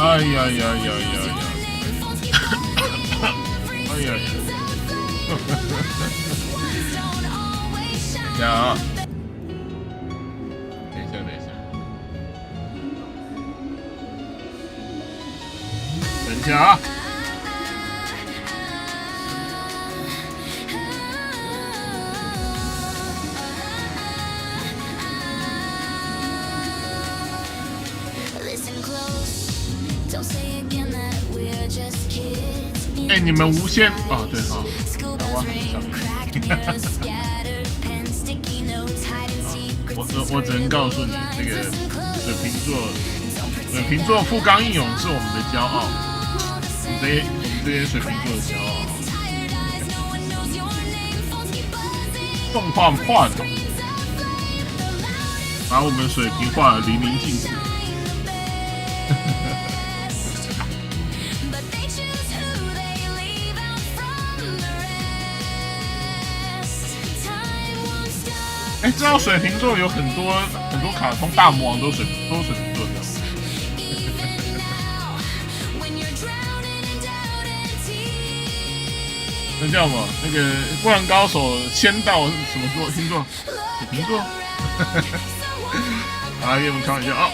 哎呀呀呀呀呀！哎呀呀！呀！等一下，等一下，等一下啊！哎，你们无限啊？对哈，我我只能告诉你，这个水瓶座富冈义勇是我们的骄傲，我们这些水瓶座的骄傲。动画画的，把我们水瓶画得淋漓尽致。哎，知道水瓶座有很多卡通大魔王都水瓶座的。那叫什么？那个灌篮高手仙道什么座？星座？水瓶座？好，跟我们开玩笑啊！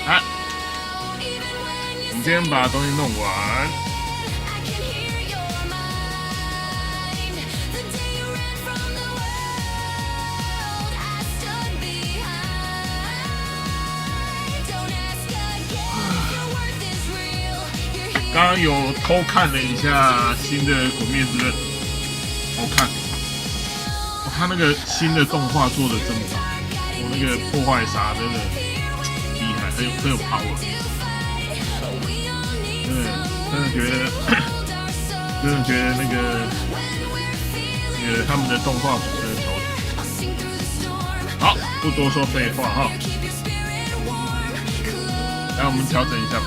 来，我们今天把东西弄完。刚刚有偷看了一下新的《鬼灭之刃》，好看。他那个新的动画做的真棒，我那个破坏杀真的厉害，很有 power。真的觉得那个他们的动画组真的超强。好，不多说废话哈，来我们调整一下吧。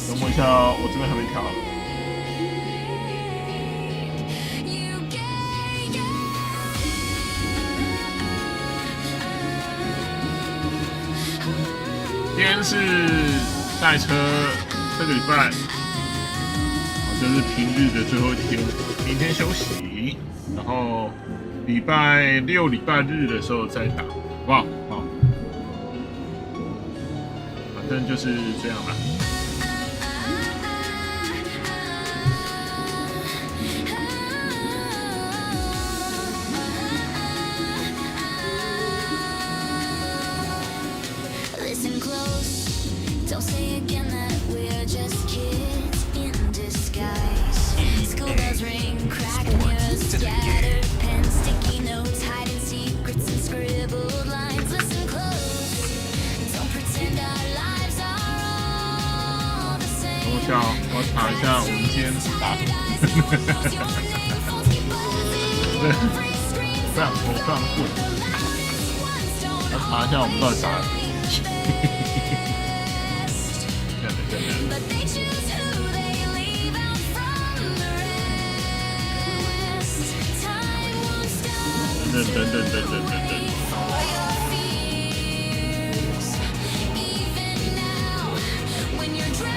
等我一下哦，我这边还没调。今天是赛车，这个礼拜，这是平日的最后一天，明天休息，然后礼拜六、礼拜日的时候再打，好不好？好，反正就是这样啦。我查一下我们今天打什么。非常混。我查一下我们到底打了什么东西。等。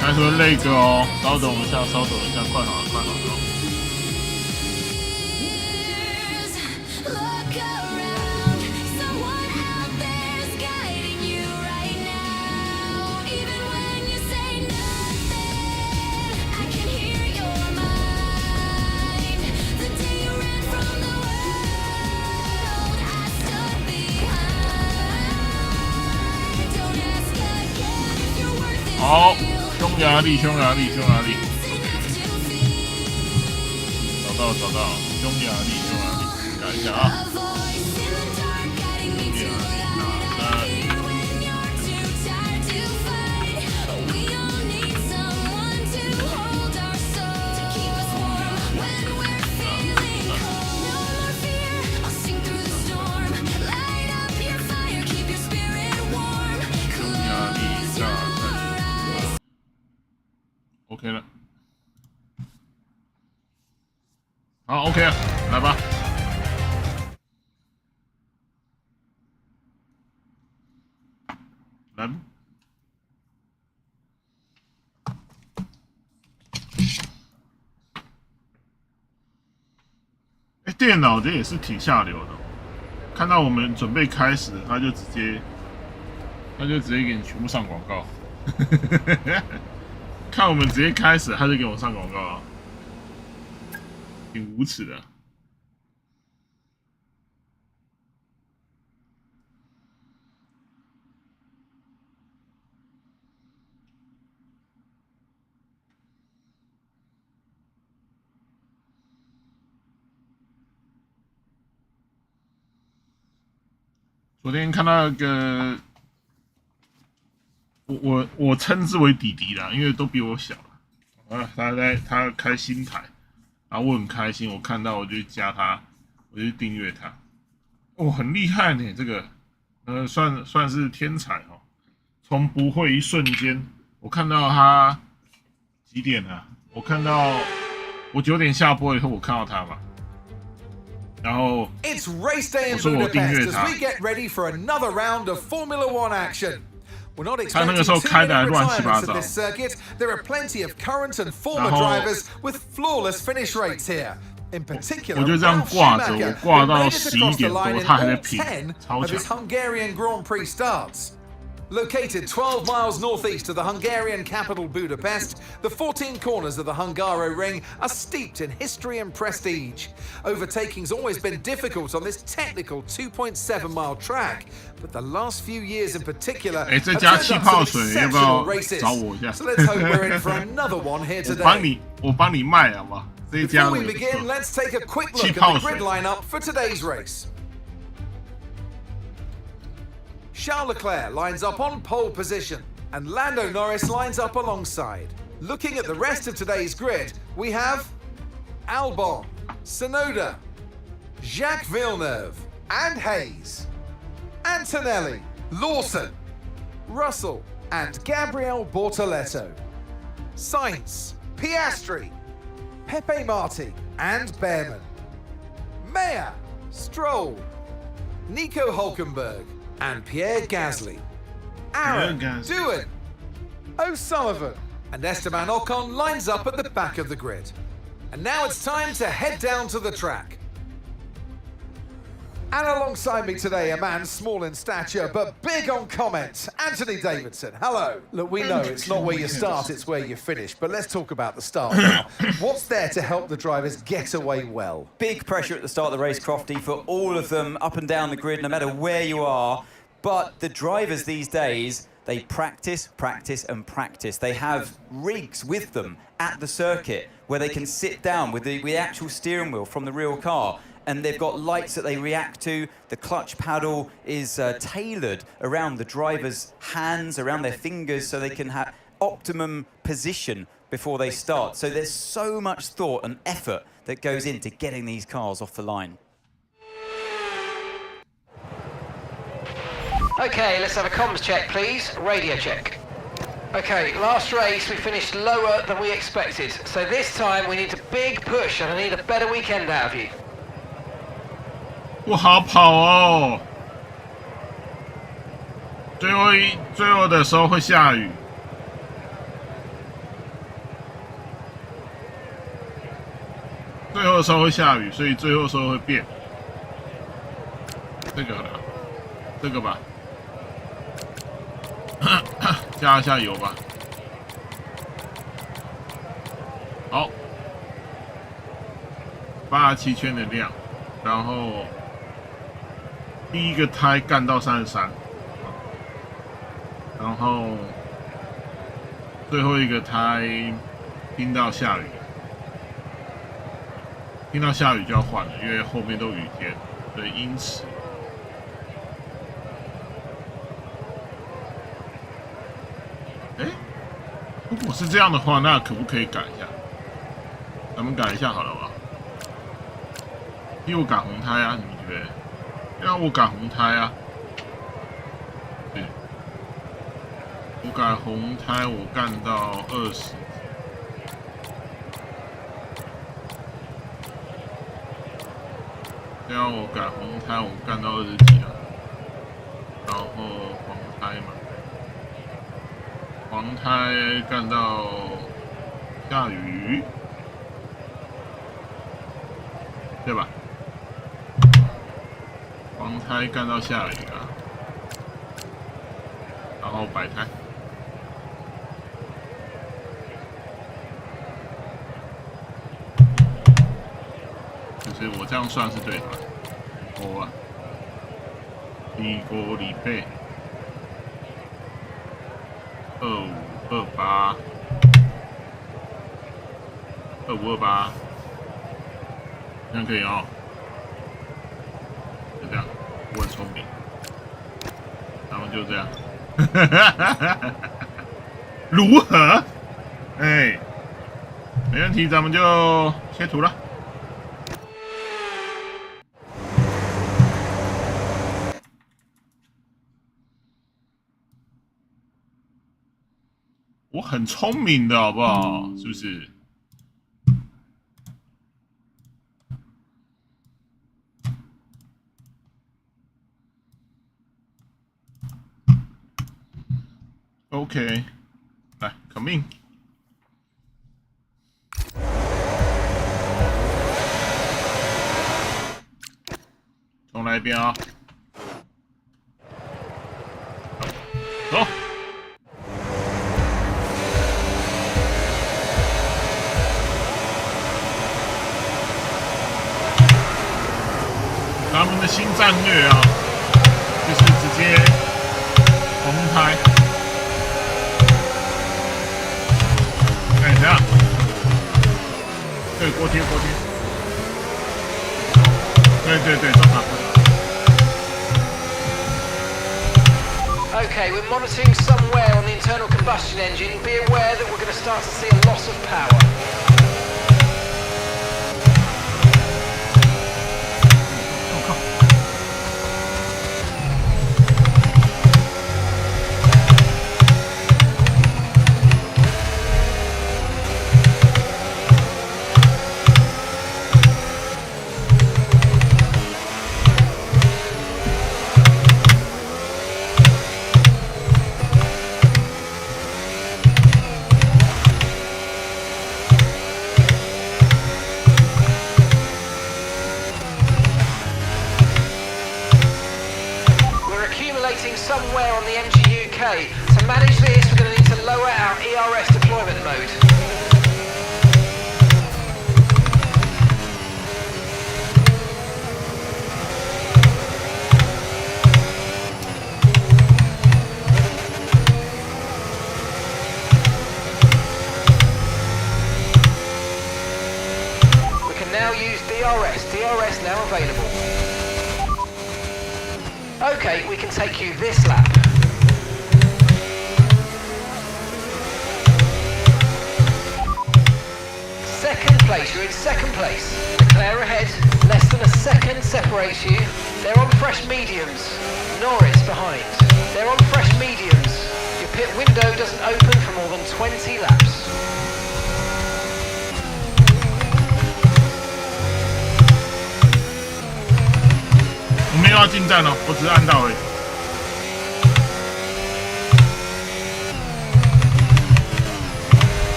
他说那个哦，稍等一下，快好了。好。匈牙利，找到，匈牙利，改一下啊。匈牙好 ，OK 啊，来吧。来。电脑这也是挺下流的，看到我们准备开始，他就直接给你全部上广告。看我们直接开始，他就给我上广告啊，挺无耻的。昨天看到一个，我称之为弟弟啦，因为都比我小了。他开新台，然后我很开心，我看到我就加他，我就订阅他。哦，很厉害呢，这个，算是天才哦。从不会一瞬间，我看到他几点啊？我9点下播以后，我看到他嘛。然后我说我订阅他，他那个时候开的还乱七八糟，然后我就这样挂着，我挂到11点多，他还在拼，超强。Located 12 miles northeast of the Hungarian capital Budapest, the 14 corners of the Hungaro Ring are steeped in history and prestige. Overtaking's always been difficult on this technical 2.7-mile track, but the last few years in particular have turned out some exceptional races. So let's hope we're in for another one here today. 我帮你卖好吗？这一家 Before we begin, let's take a quick look at the grid lineup for today's race. Charles Leclerc lines up on pole position, and Lando Norris lines up alongside. Looking at the rest of today's grid, we have Albon, Tsunoda, Jacques Villeneuve, and Hayes, Antonelli, Lawson, Russell, and Gabriel Bortoleto, Sainz, Piastri, Pepe Marti, and Behrman, Mayer, Stroll, Nico Hulkenberg, and Pierre Gasly, Aaron, Doohan, O'Sullivan, and Esteban Ocon lines up at the back of the grid. And now it's time to head down to the track. And alongside me today, a man small in stature but big on comment, Anthony Davidson. Hello. Look, we know it's not where you start, it's where you finish. But let's talk about the start now. What's there to help the drivers get away well? Big pressure at the start of the race, Crofty, for all of them up and down the grid, no matter where you are. But the drivers these days, they practice, practice, and practice. They have rigs with them at the circuit where they can sit down with the actual steering wheel from the real car. And they've got lights that they react to. The clutch paddle is tailored around the driver's hands, around their fingers, so they can have optimum position before they start. So there's so much thought and effort that goes into getting these cars off the line. Okay, let's have a comms check, please. Radio check. Okay, last race we finished lower than we expected. So this time we need a big push and I need a better weekend out of you. 不好跑哦！最后的时候会下雨。最后的时候会下雨，所以最后的时候会变。这个了，这个吧，加一下油吧。好，87圈的量，然后。第一个胎干到33，然后最后一个胎听到下雨，听到下雨就要换了，因为后面都雨天，所以因此，如果是这样的话，那可不可以改一下？咱们改一下好了吧？因为我改红胎啊，你们觉得？让我改红胎啊！对，我改红胎，我干到20。这样我赶红胎，我干到20几了，然后黄胎嘛，黄胎干到下雨，对吧？黄胎干到下雨啊，然后白胎。就是我这样算是对的吧？我啊，1個禮拜2528，2528，这样可以哦。就这样，我很聪明，然后就这样，如何？哎，没问题，咱们就切图了。我很聪明的好不好？是不是？OK， 来 ，come in。重来一遍啊！走。他们的新战略啊，就是直接红胎。看一下，对，锅贴。对，正常。Okay, we're monitoring some wear on the internal combustion engine. Be aware that we're going to start to see a loss of power. Some wear on the MGUK. To manage this, we're going to need to lower our ERS deployment mode. We can now use DRS. DRS now available. Okay, we can take you this lap. Second place, you're in second place. Declare ahead, less than a second separates you. They're on fresh mediums. Norris behind. They're on fresh mediums. Your pit window doesn't open for more than 20 laps. 我没有要进站哦，我只是按到而已。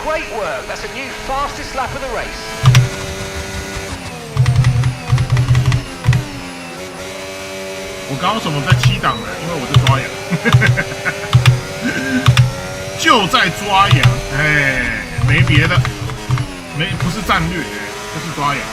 Great work, that's a new fastest lap of the race. 我刚刚什么在7档呢？因为我在抓羊，就在抓羊，哎，没别的，不是战略，就是抓羊。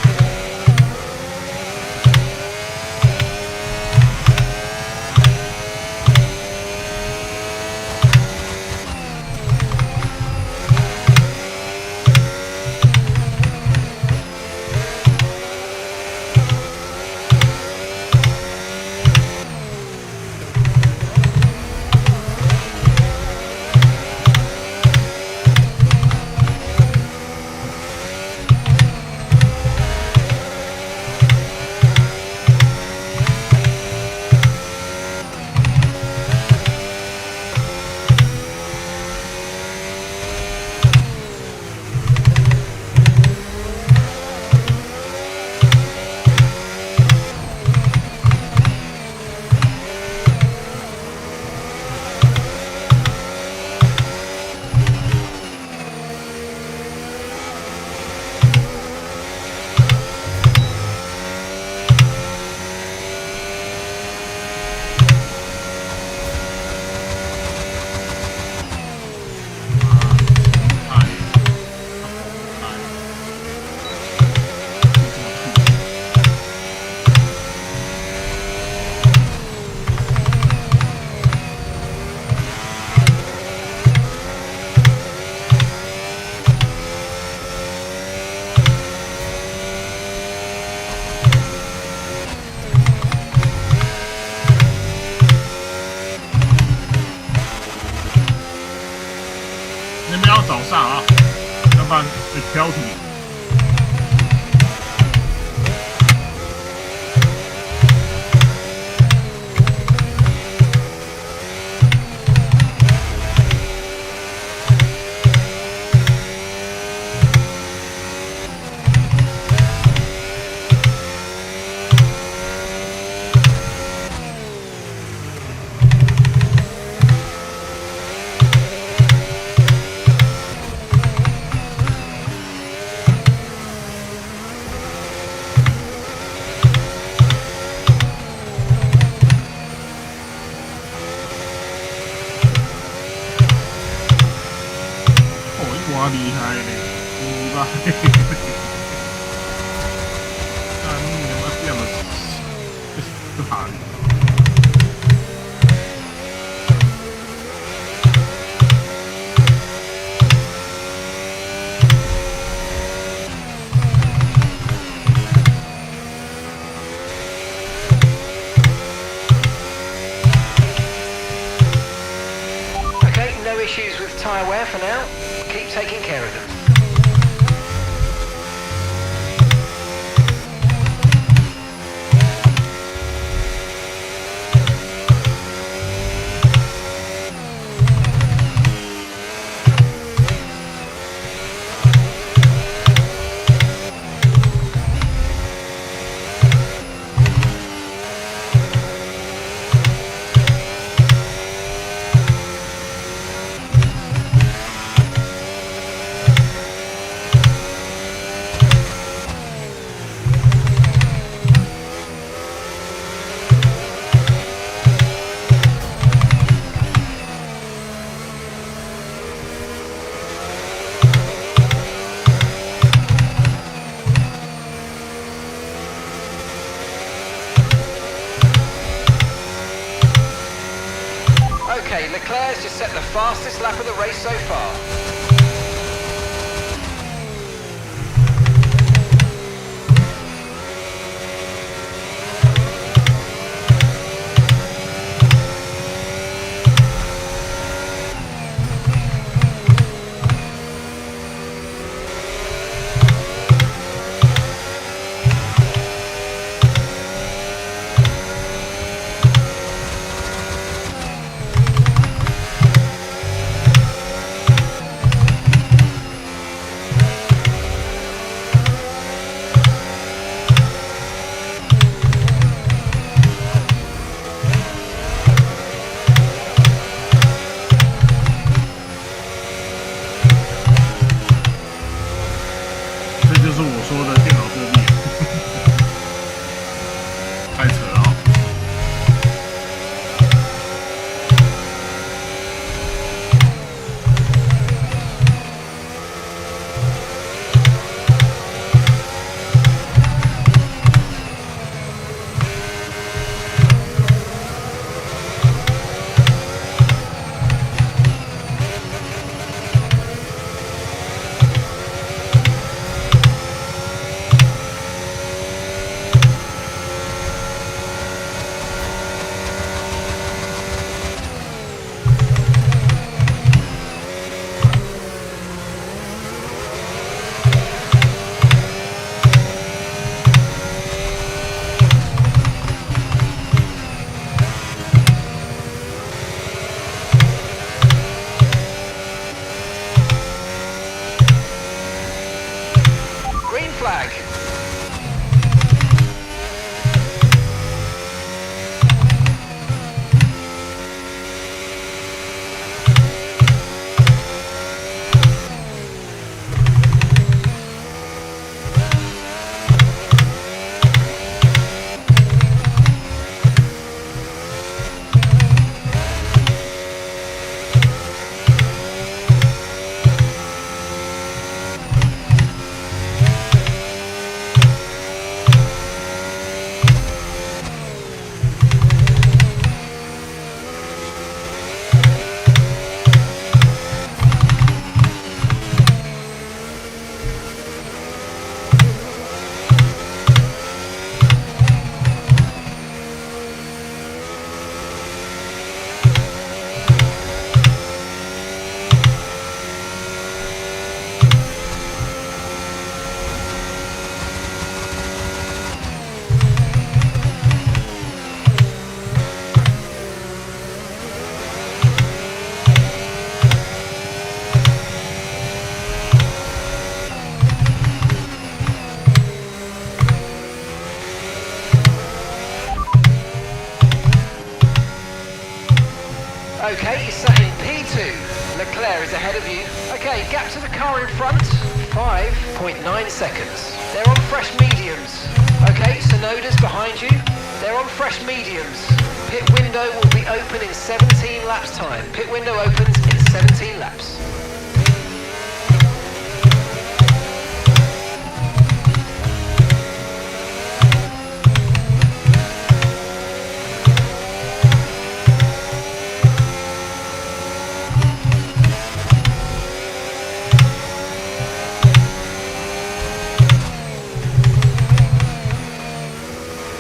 半会挑剔。哇，厉害嘞，厉害！啊，你他妈这样的大力。Okay, no issues with tyre wear for now. Keep taking care of them. Okay, Leclerc's just set the fastest lap of the race so far. Okay, you're sat in P2. Leclerc is ahead of you. Okay, gap to the car in front, 5.9 seconds. They're on fresh mediums. Okay, Sonoda's behind you. They're on fresh mediums. Pit window will be open in 17 laps time. Pit window opens in 17 laps.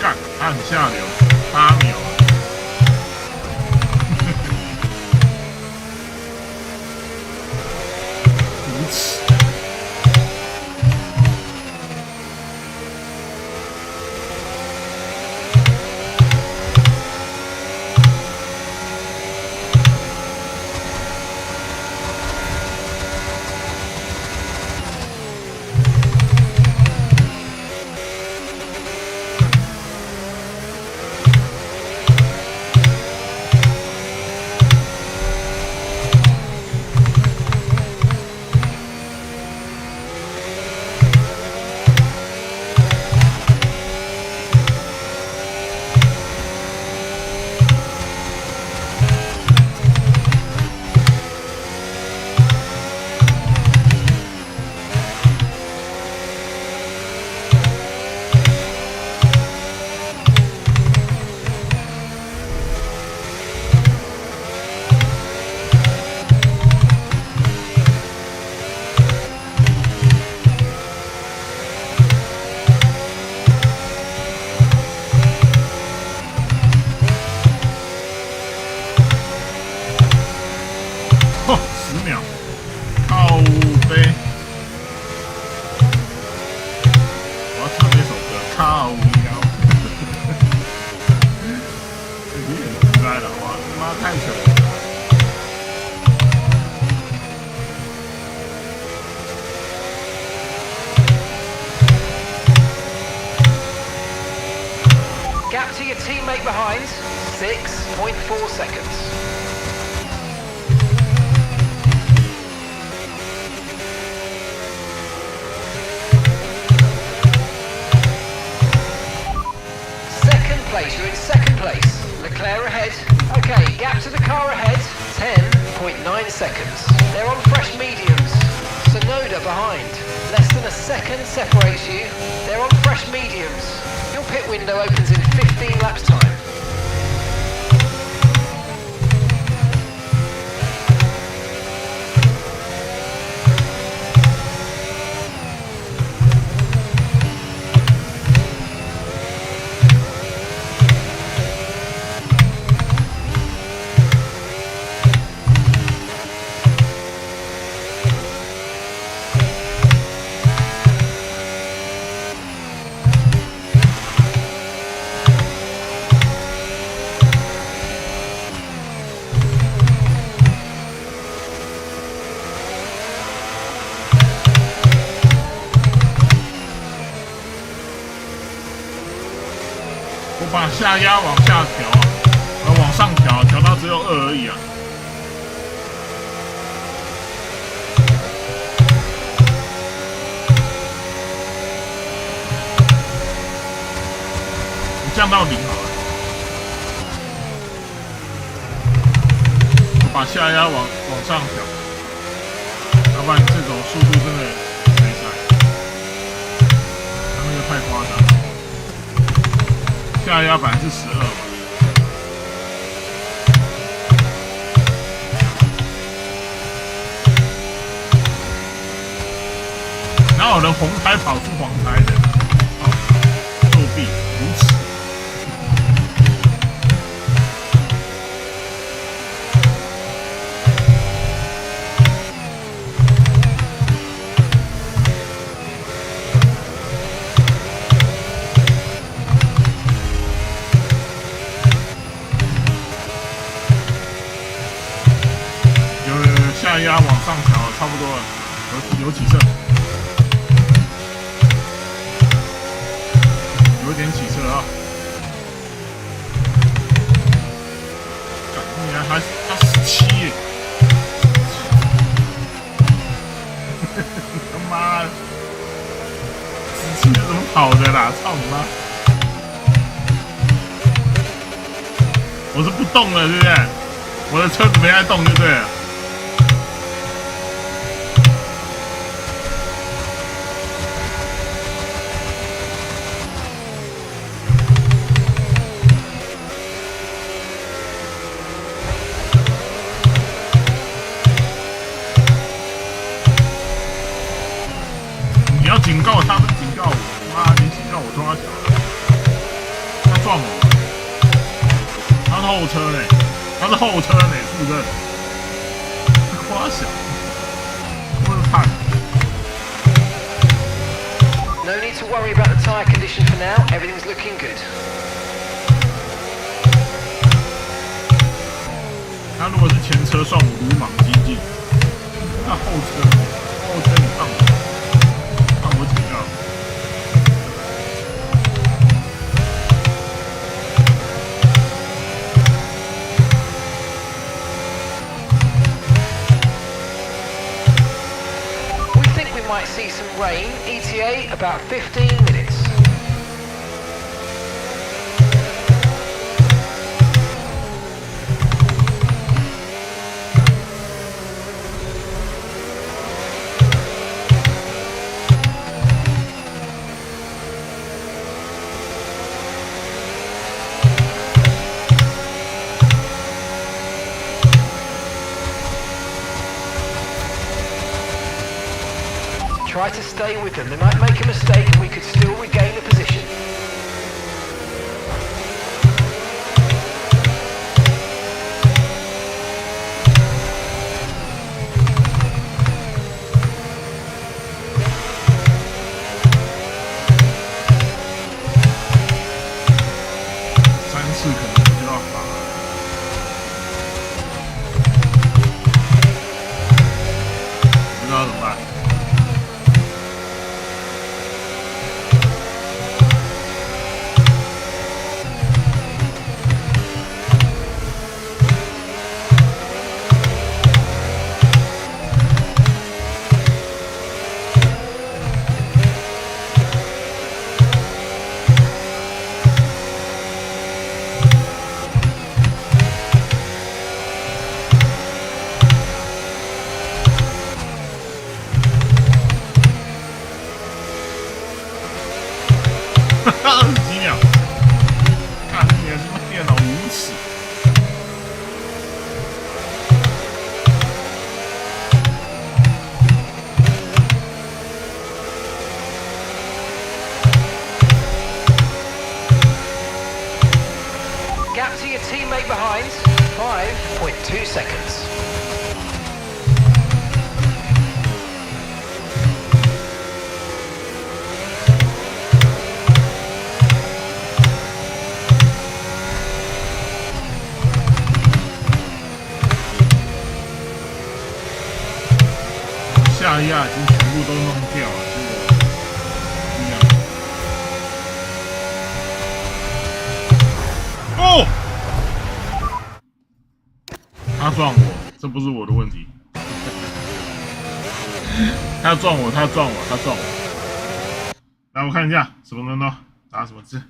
干，他很下流，8秒。无耻。10秒，靠背。我要唱那首歌，靠腰。这有点直白了，哇，他妈太扯了。Gap to your teammate behind, 6.4 seconds. You're in second place. Leclerc ahead. Okay, gap to the car ahead. 10.9 seconds. They're on fresh mediums. Sonoda behind. Less than a second separates you. They're on fresh mediums. Your pit window opens in 15 laps time.我把下压往下调啊，往上调，调到只有2而已啊。你降到0好了。我把下压往上调，要不然这种速度真的没赛，他那个太夸张了。下压12%嘛，哪有人红胎跑出黄胎的？作弊，无耻！下压往上调，差不多了，有起色，有点起色啊！你还啦！操你妈！我是不动了，对不对？我的车子没在动就对了。你要警告他们，警告我！妈，你警告我冲他小了，他撞我。他是后车呢，他是后车呢，负责。夸小，我是怕。No need to worry about the tyre condition for now. Everything's looking good. 他如果是前车算我鲁莽激进，那后车你放我警告。Might see some rain. ETA about 15 minutes. Try to stay with them. They might make a mistake and we could still regain the position. Gap to your teammate behind, 5.2 seconds.下压已经全部都弄掉了，这个一样。哦，他撞我，这不是我的问题。他撞我，他撞我，他撞我。来，我看一下什么东西，打什么字？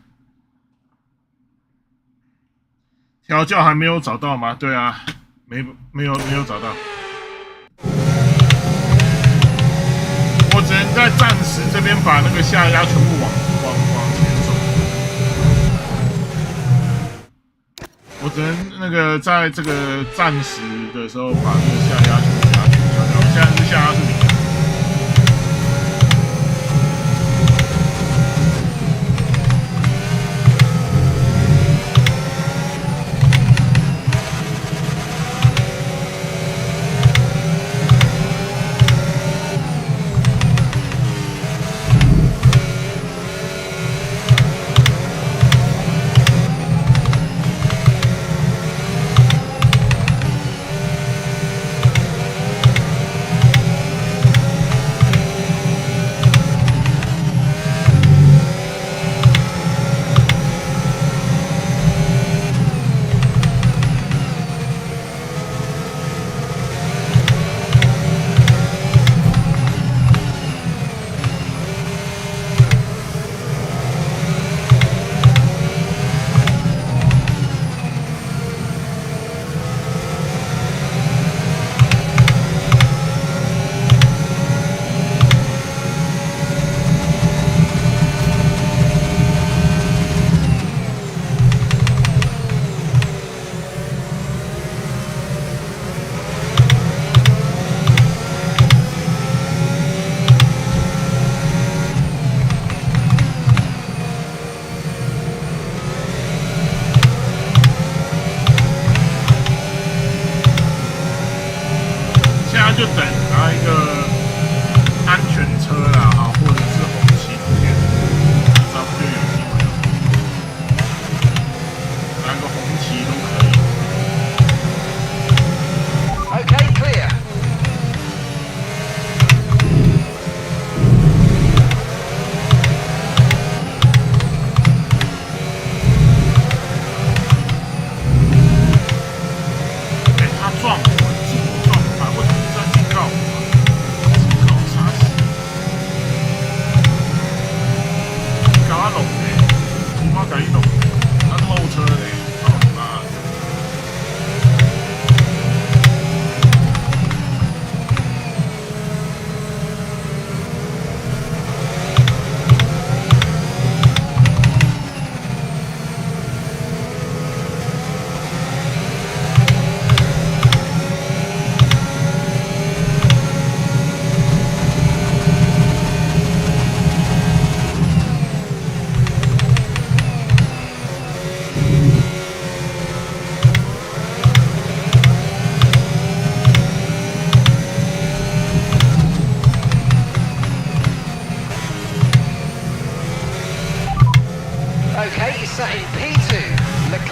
调教还没有找到吗？对啊，没有找到。我只能在暂时这边把那个下压全部往前走。我只能那个在这个暂时的时候把那个下压全部调掉。现在是下压是0。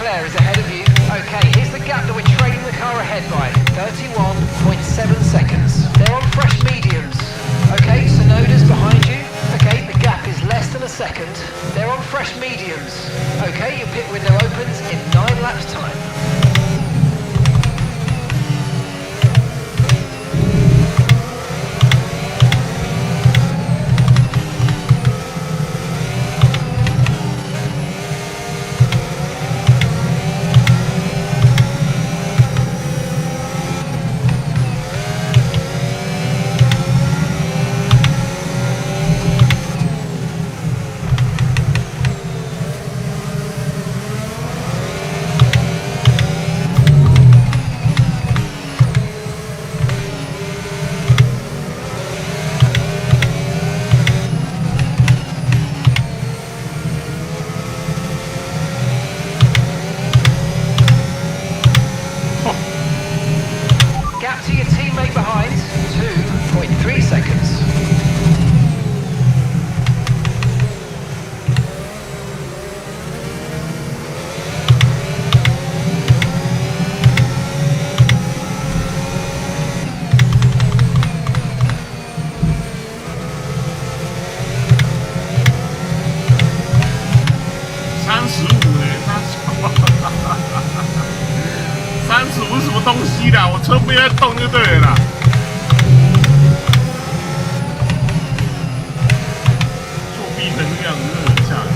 Leclerc is ahead of you. Okay, here's the gap that we're trailing the car ahead by. 31.7 seconds. They're on fresh mediums. Okay, Sonoda's behind you. Okay, the gap is less than a second. They're on fresh mediums. Okay, your pit window opens in 9 laps time.35是什么东西啦？我车没在动就对了啦。作弊成这个样子，真的很吓人。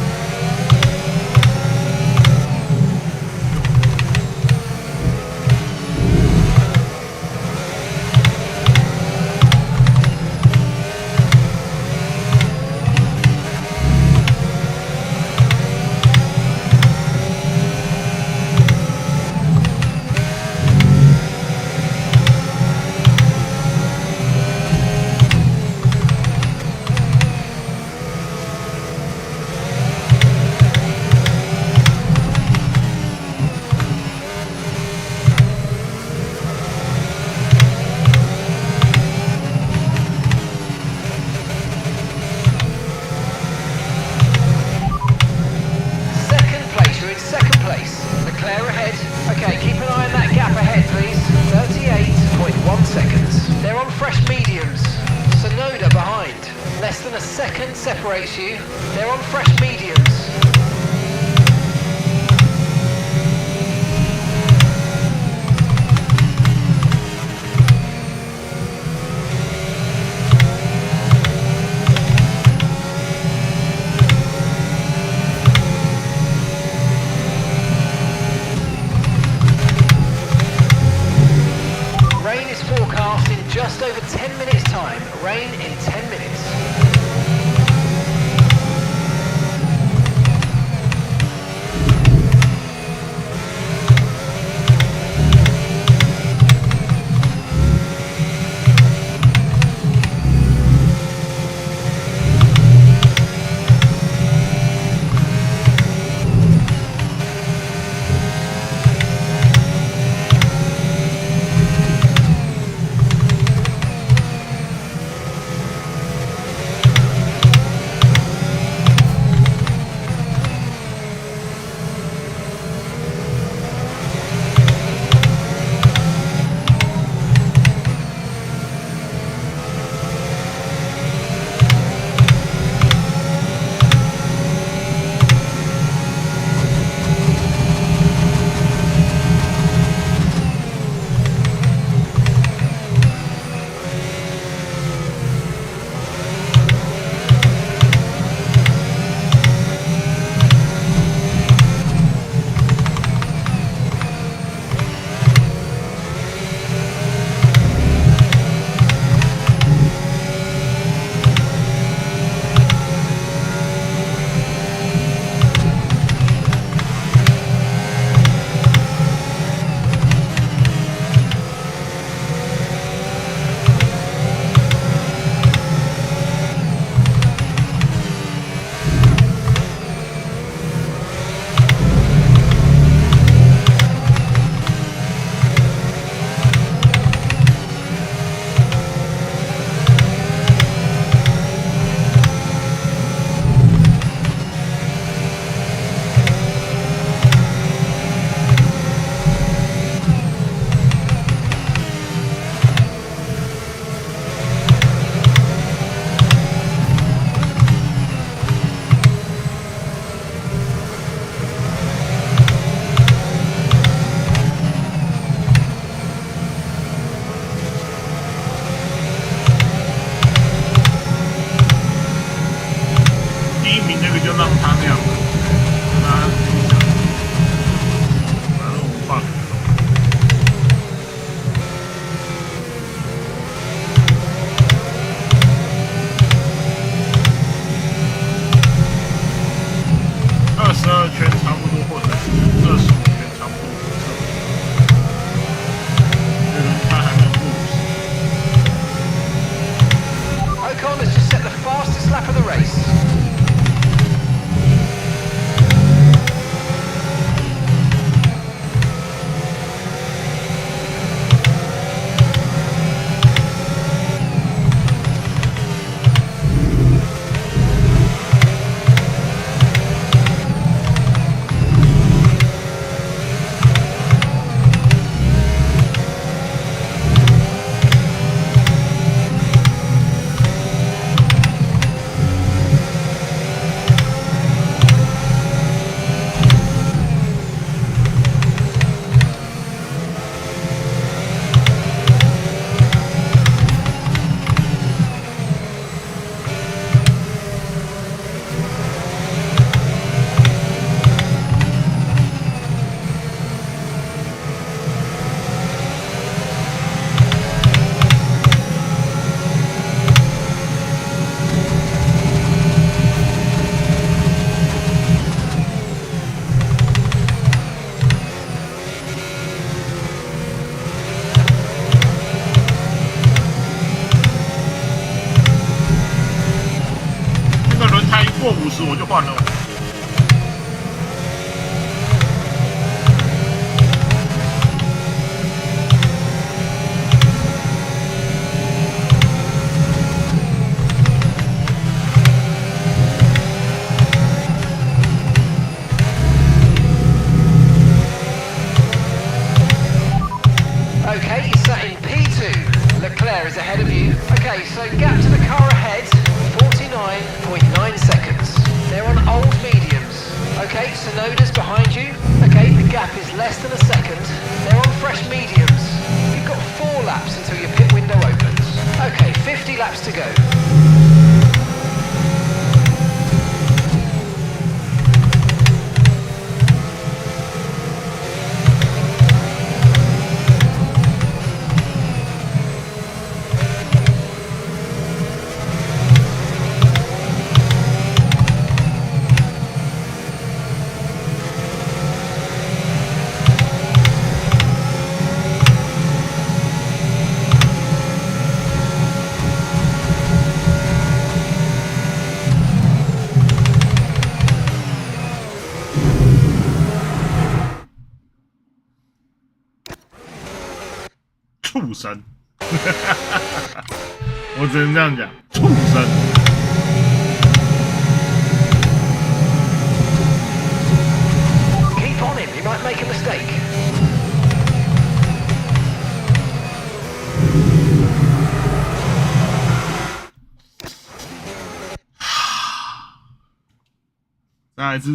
Separates you. They're on fresh mediums. Rain is forecast in just over 10 minutes time. Rain in 10 minutes. 死我就换了。Okay, you're sat in P2. Leclerc is ahead of you. Okay, so gap to the car ahead, 49.9 seconds. They're on old mediums. Okay, Sonoda's behind you. Okay, the gap is less than a second. They're on fresh mediums. You've got 4 laps until your pit window opens. Okay, 50 laps to go.畜生，我只能这样讲，畜生。Keep on him, he might make a mistake.再一次，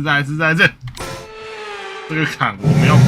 这个坎我们要过。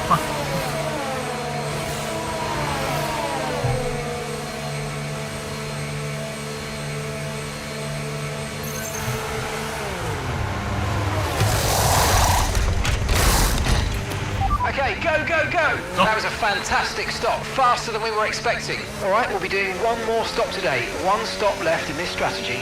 快！ Okay, go! That was a fantastic stop, faster than we were expecting. All right, we'll be doing one more stop today. One stop left in this strategy.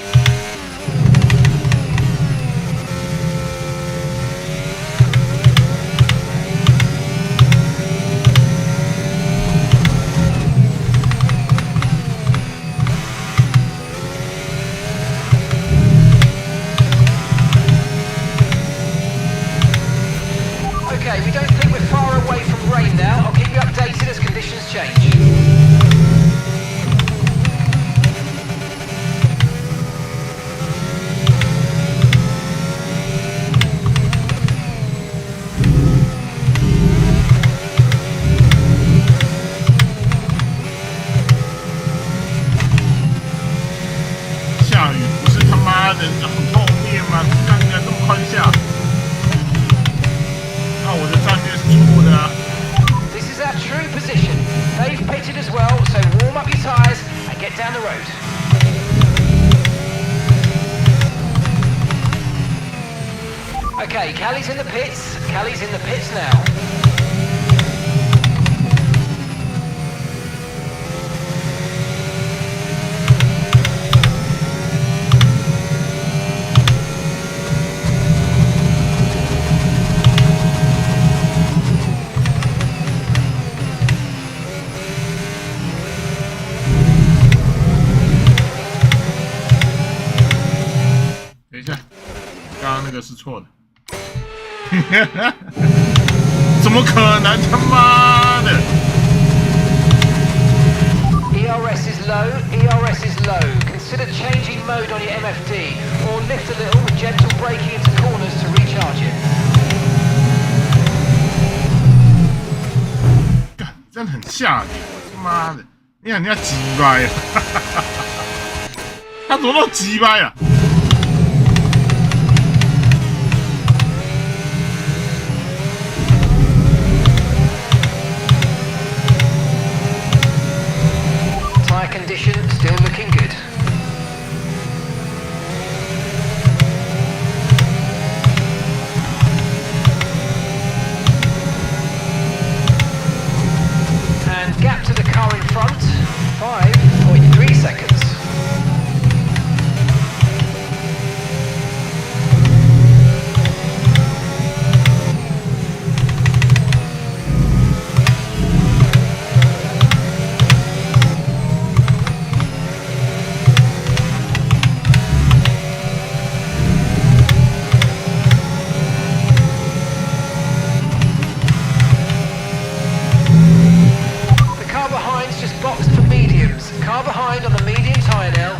Okay, we don't think we're far away from rain now. I'll keep you updated as conditions change. This is our true position. They've pitted as well, so warm up your tyres and get down the road. Okay, Callie's in the pits. Callie's in the pits now. 个是错的。怎么可能？他妈的 ERS is low, ERS is low. Consider changing mode on your MFD or lift a little with gentle braking into corners to recharge it. 干，真的很下脸！我他妈的，你看人家鸡掰啊！他怎么那么鸡掰啊？ Condition still looking good. And gap to the car in front, 5.3 seconds. Car behind on the medium tyre now.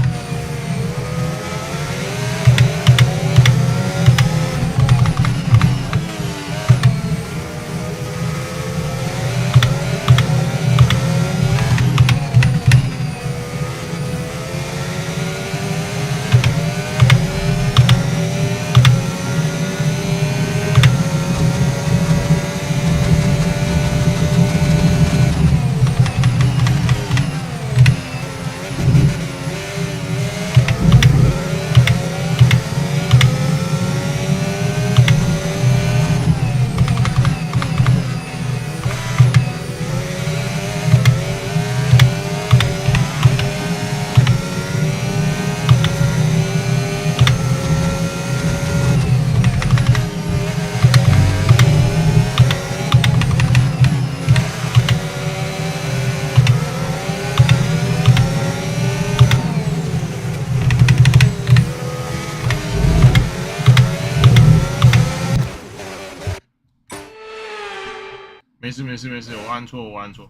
没事，我按错。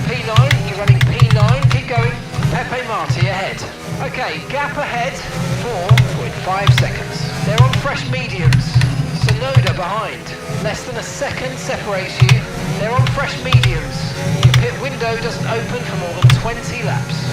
P9, you're running P9, keep going. Pepe Marti ahead. Okay, gap ahead, 4.5 seconds. They're on fresh mediums. Sonoda behind. Less than a second separates you. They're on fresh mediums. Your pit window doesn't open for more than 20 laps.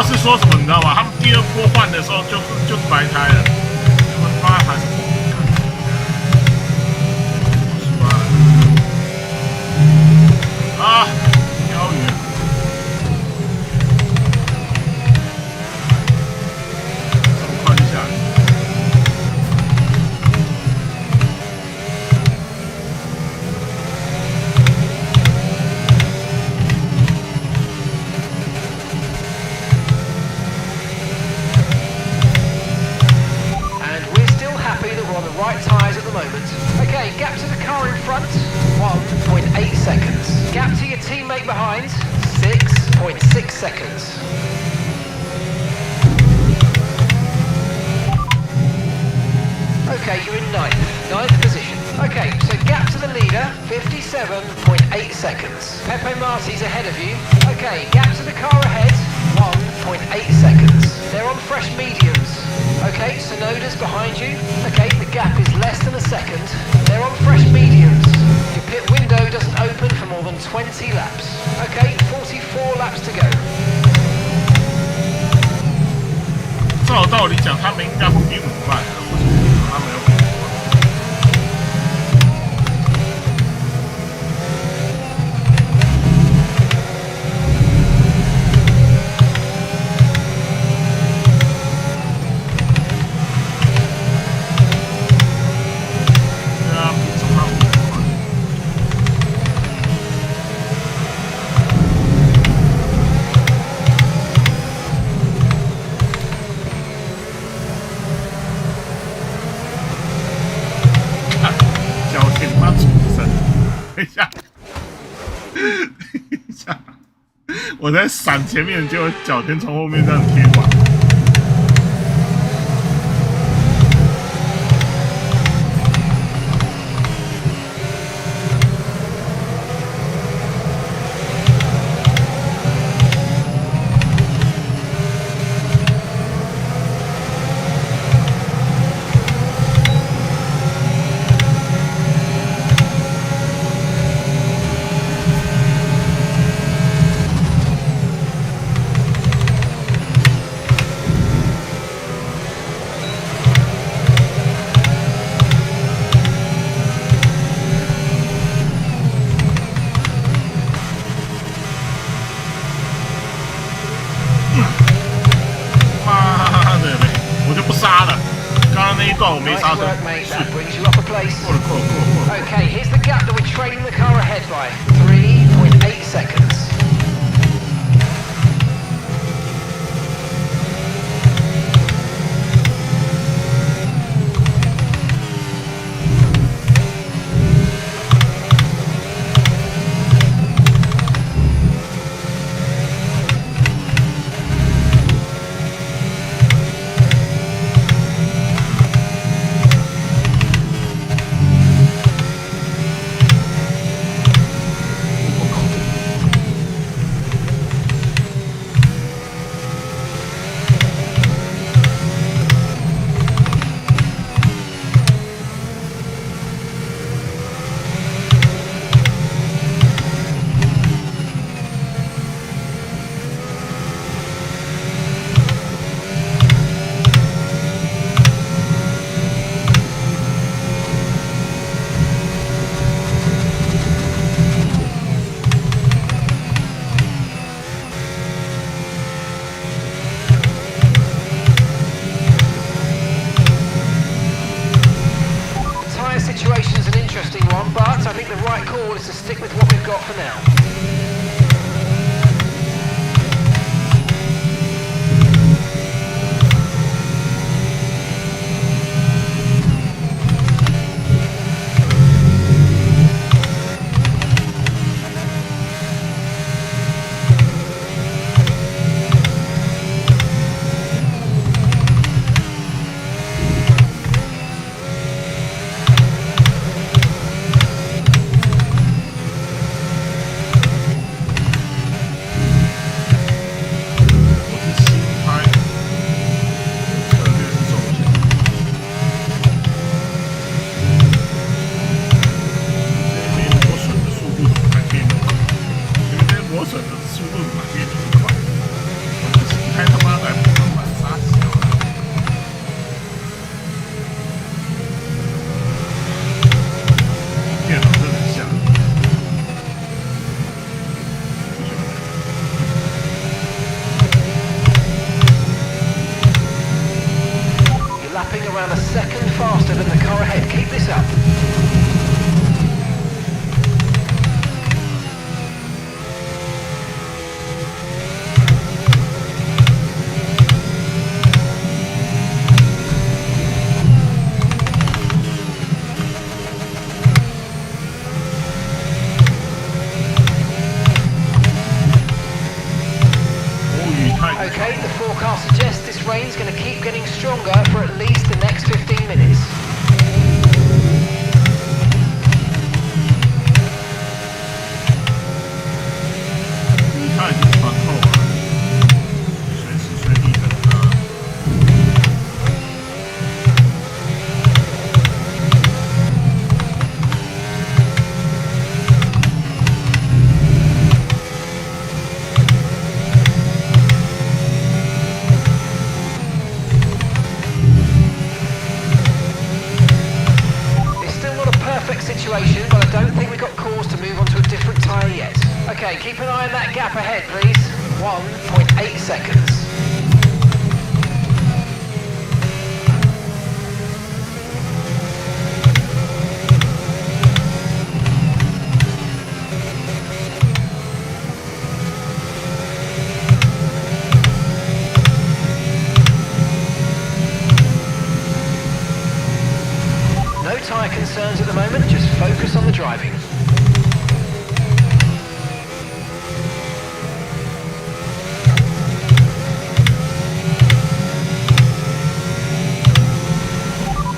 是说什么你知道吗？他们第二波换的时候就是白胎了，他们妈还是啊，标语。这么快就下来。Right tyres at the moment. Okay, gap to the car in front, 1.8 seconds. Gap to your teammate behind, 6.6 seconds. Okay, you're in ninth position. Okay, so gap to the leader, 57.8 seconds. Pepe Marti's ahead of you. Okay, gap to the car ahead, 1.8 seconds. They're on fresh mediums. Okay, Sonoda's behind you. Okay, the gap is less than a second. They're on fresh mediums. Your pit window doesn't open for more than 20 laps. Okay, 44 laps to go. 照道理讲，他们应该会比我们慢啊，我觉得他们要比我们慢。对啊，比中他们快。脚前妈出声，等一下，等一下，我在闪前面，结果脚先从后面这样贴完。妈的嘞，我就不杀了。刚刚那一段我没刹 Nice 车。 work, mate. That brings you up a place. 过了，过了，过了，过了。 Okay, here's the gap that we're trailing the car ahead by. 3.8 seconds. Situation's an interesting one, but I think the right call is to stick with what we've got for now. Around a second faster than the car ahead. Keep this up. Okay, the forecast suggests this rain's going to keep getting stronger for at least the next 15 minutes. mind that gap ahead, please. 1.8 seconds. No tyre concerns at the moment, just focus on the driving.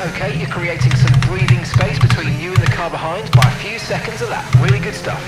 Okay, you're creating some breathing space between you and the car behind by a few seconds a lap. Really good stuff.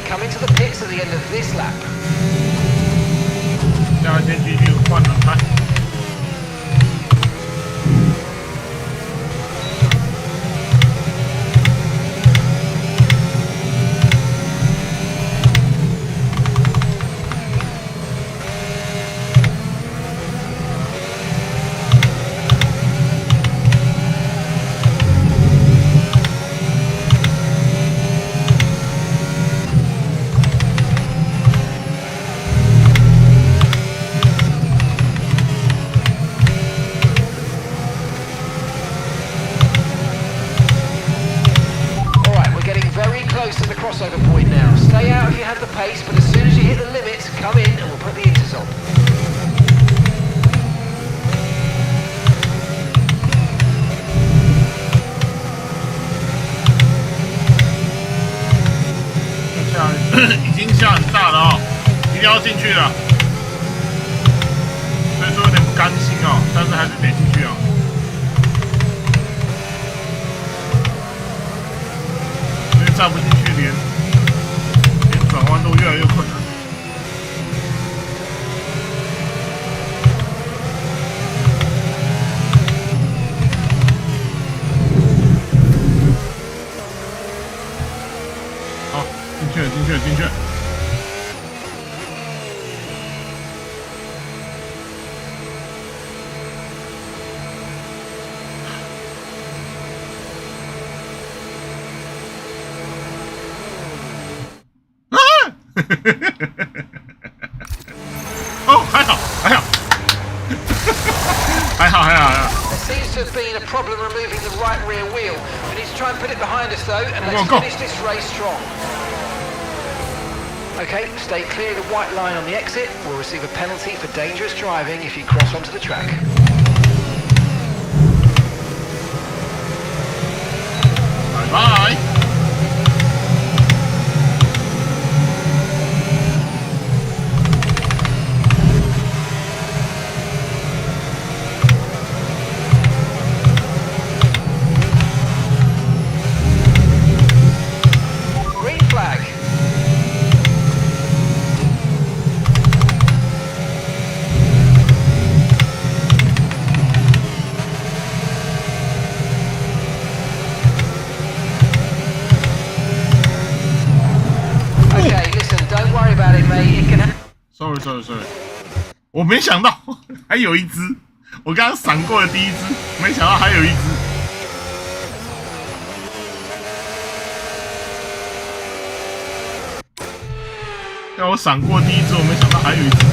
Come into the pits at the end of this lap. 现在先继续换轮胎。Crossover point now. Stay out if you have the pace, but as soon as you hit the limits, come in and we'll put the inters on.已经下很大了哦，一定要进去了。所以说有点不甘心哦，但是还是得进去哦。因为站不进去，连转弯都越来越困难。好，进去了，进去了，进去了。哦，还好，还好，还好，还好，还好。There seems to have been a problem removing the right rear wheel. We need to try and put it behind us though, and let's finish this race strong. Okay, stay clear of the white line on the exit. We'll receive a penalty for dangerous driving if you cross onto the track. Bye bye. Sorry， 我没想到还有一只，我刚刚闪过了第一只，没想到还有一只。让我闪过第一只，我没想到还有一只。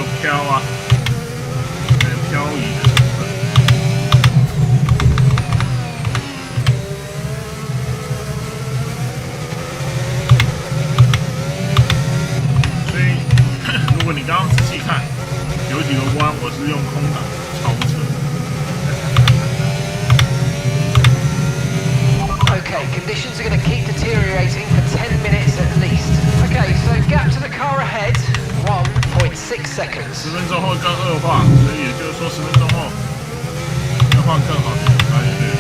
有飘啊，还有漂移的成分。所以，如果你刚刚仔细看，有几个弯我是用空档超车。Okay, conditions are going to keep deteriorating for 10 minutes at least. Okay, so gap to the car ahead, 1.6 seconds. 10分钟后更恶化，所以也就是说10分钟后要换更好的轮胎，对不对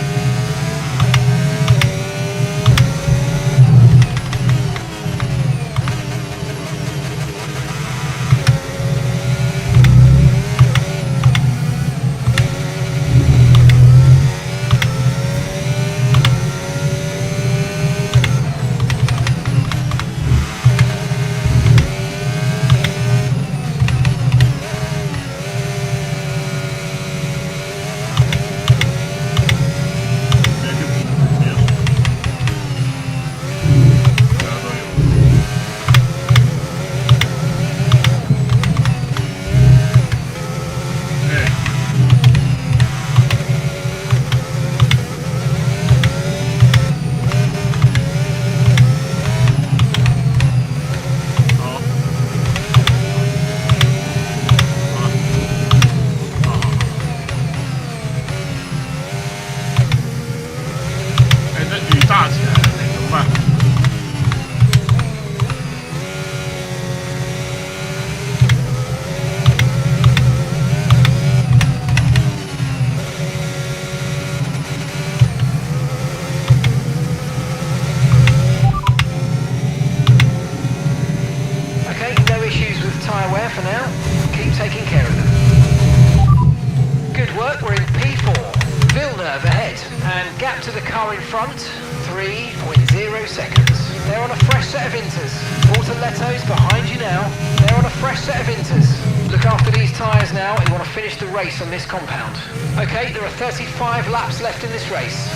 ？front, 3.0 seconds. They're on a fresh set of inters. Bortoletto's behind you now. They're on a fresh set of inters. Look after these tyres now and you want to finish the race on this compound. Okay, there are 35 laps left in this race.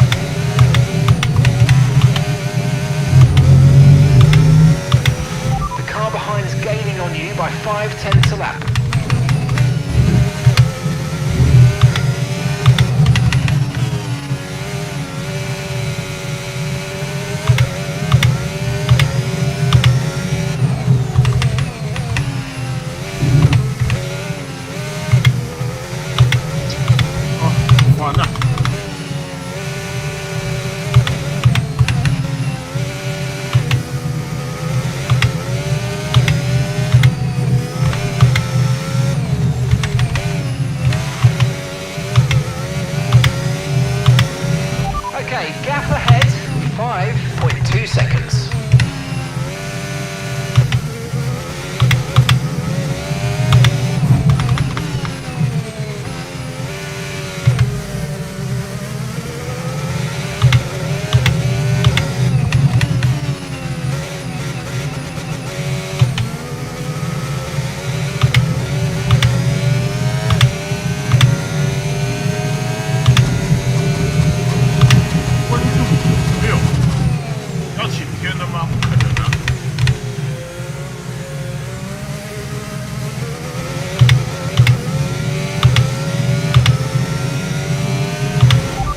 The car behind's gaining on you by 5/10 a lap. Okay, gap ahead, 5.2 seconds.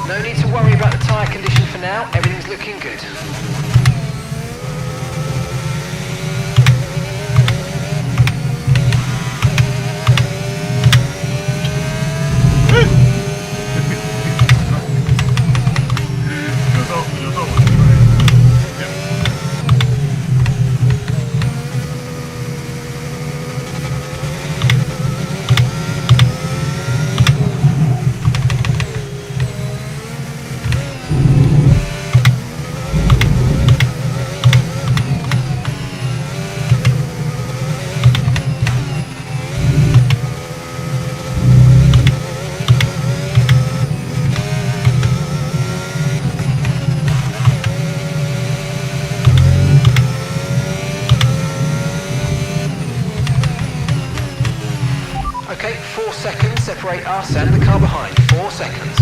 No need to worry about the tyre condition for now, everything's looking good. Okay, 4 seconds separate us and the car behind. 4 seconds.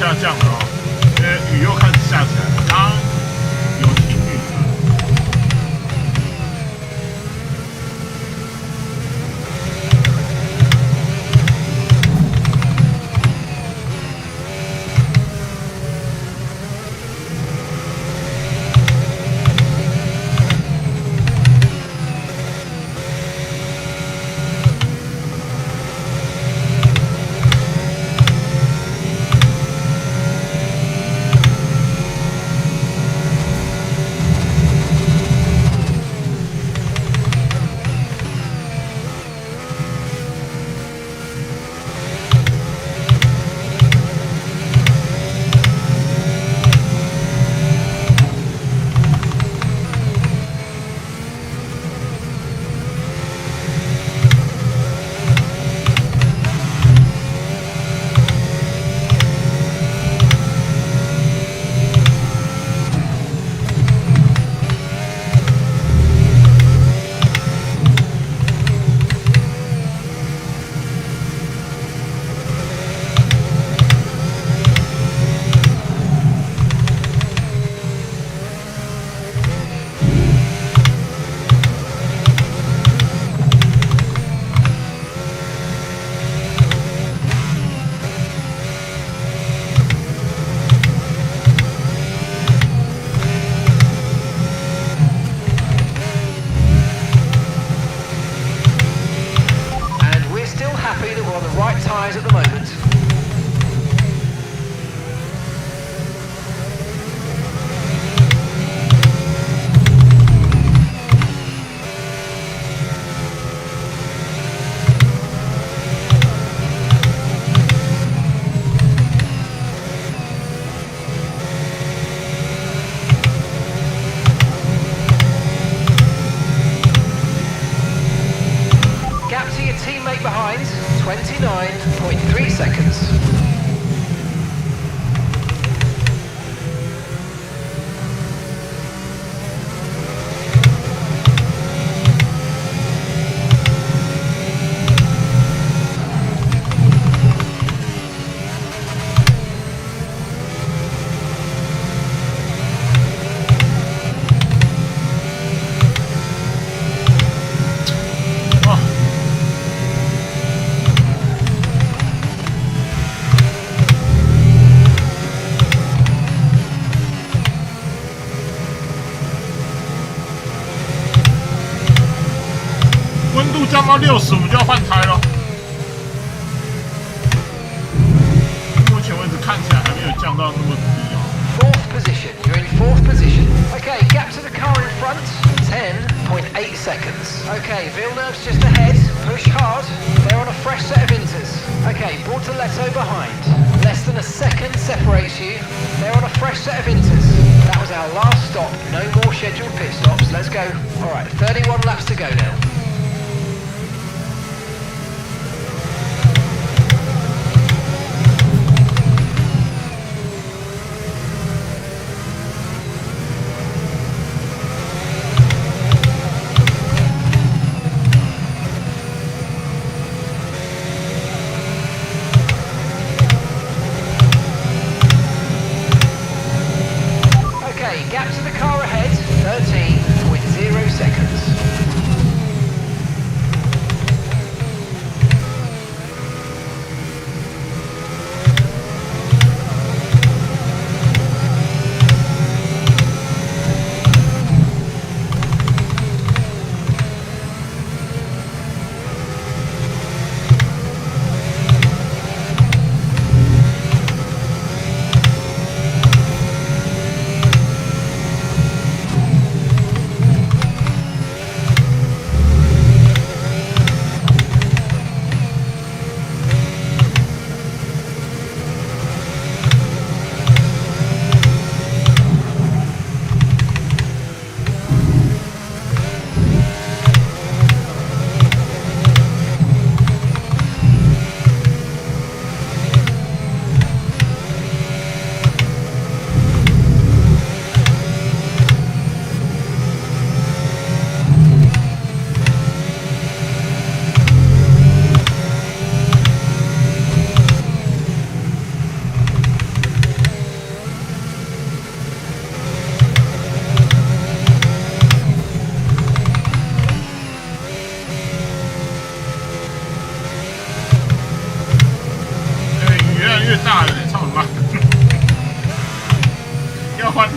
下降了哦，因为雨又开始下起来了。刚刚有停雨了。At the moment. Gap to your teammate behind, 29.3 seconds.降到65就要换胎了。目前为止看起来还没有降到那么低哦。Fourth position, you're in fourth position. Okay, gap to the car in front, 10.8 seconds. Okay, Villeneuve's just ahead, push hard. They're on a fresh set of inters. Okay, Bortoletto behind. Less than a second separates you. They're on a fresh set of inters. That was our last stop. No more scheduled pit stops. Let's go. All right, 31 laps to go now. Gap to the car ahead, 13.0 seconds.